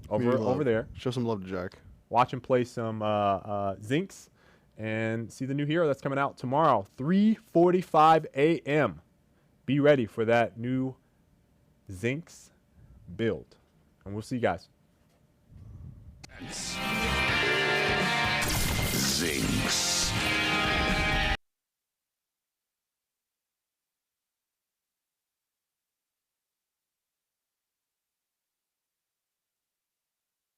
over there. Show some love to Jack. Watch him play some Zinx, and see the new hero that's coming out tomorrow, 3:45 a.m. Be ready for that new Zinx build. And we'll see you guys.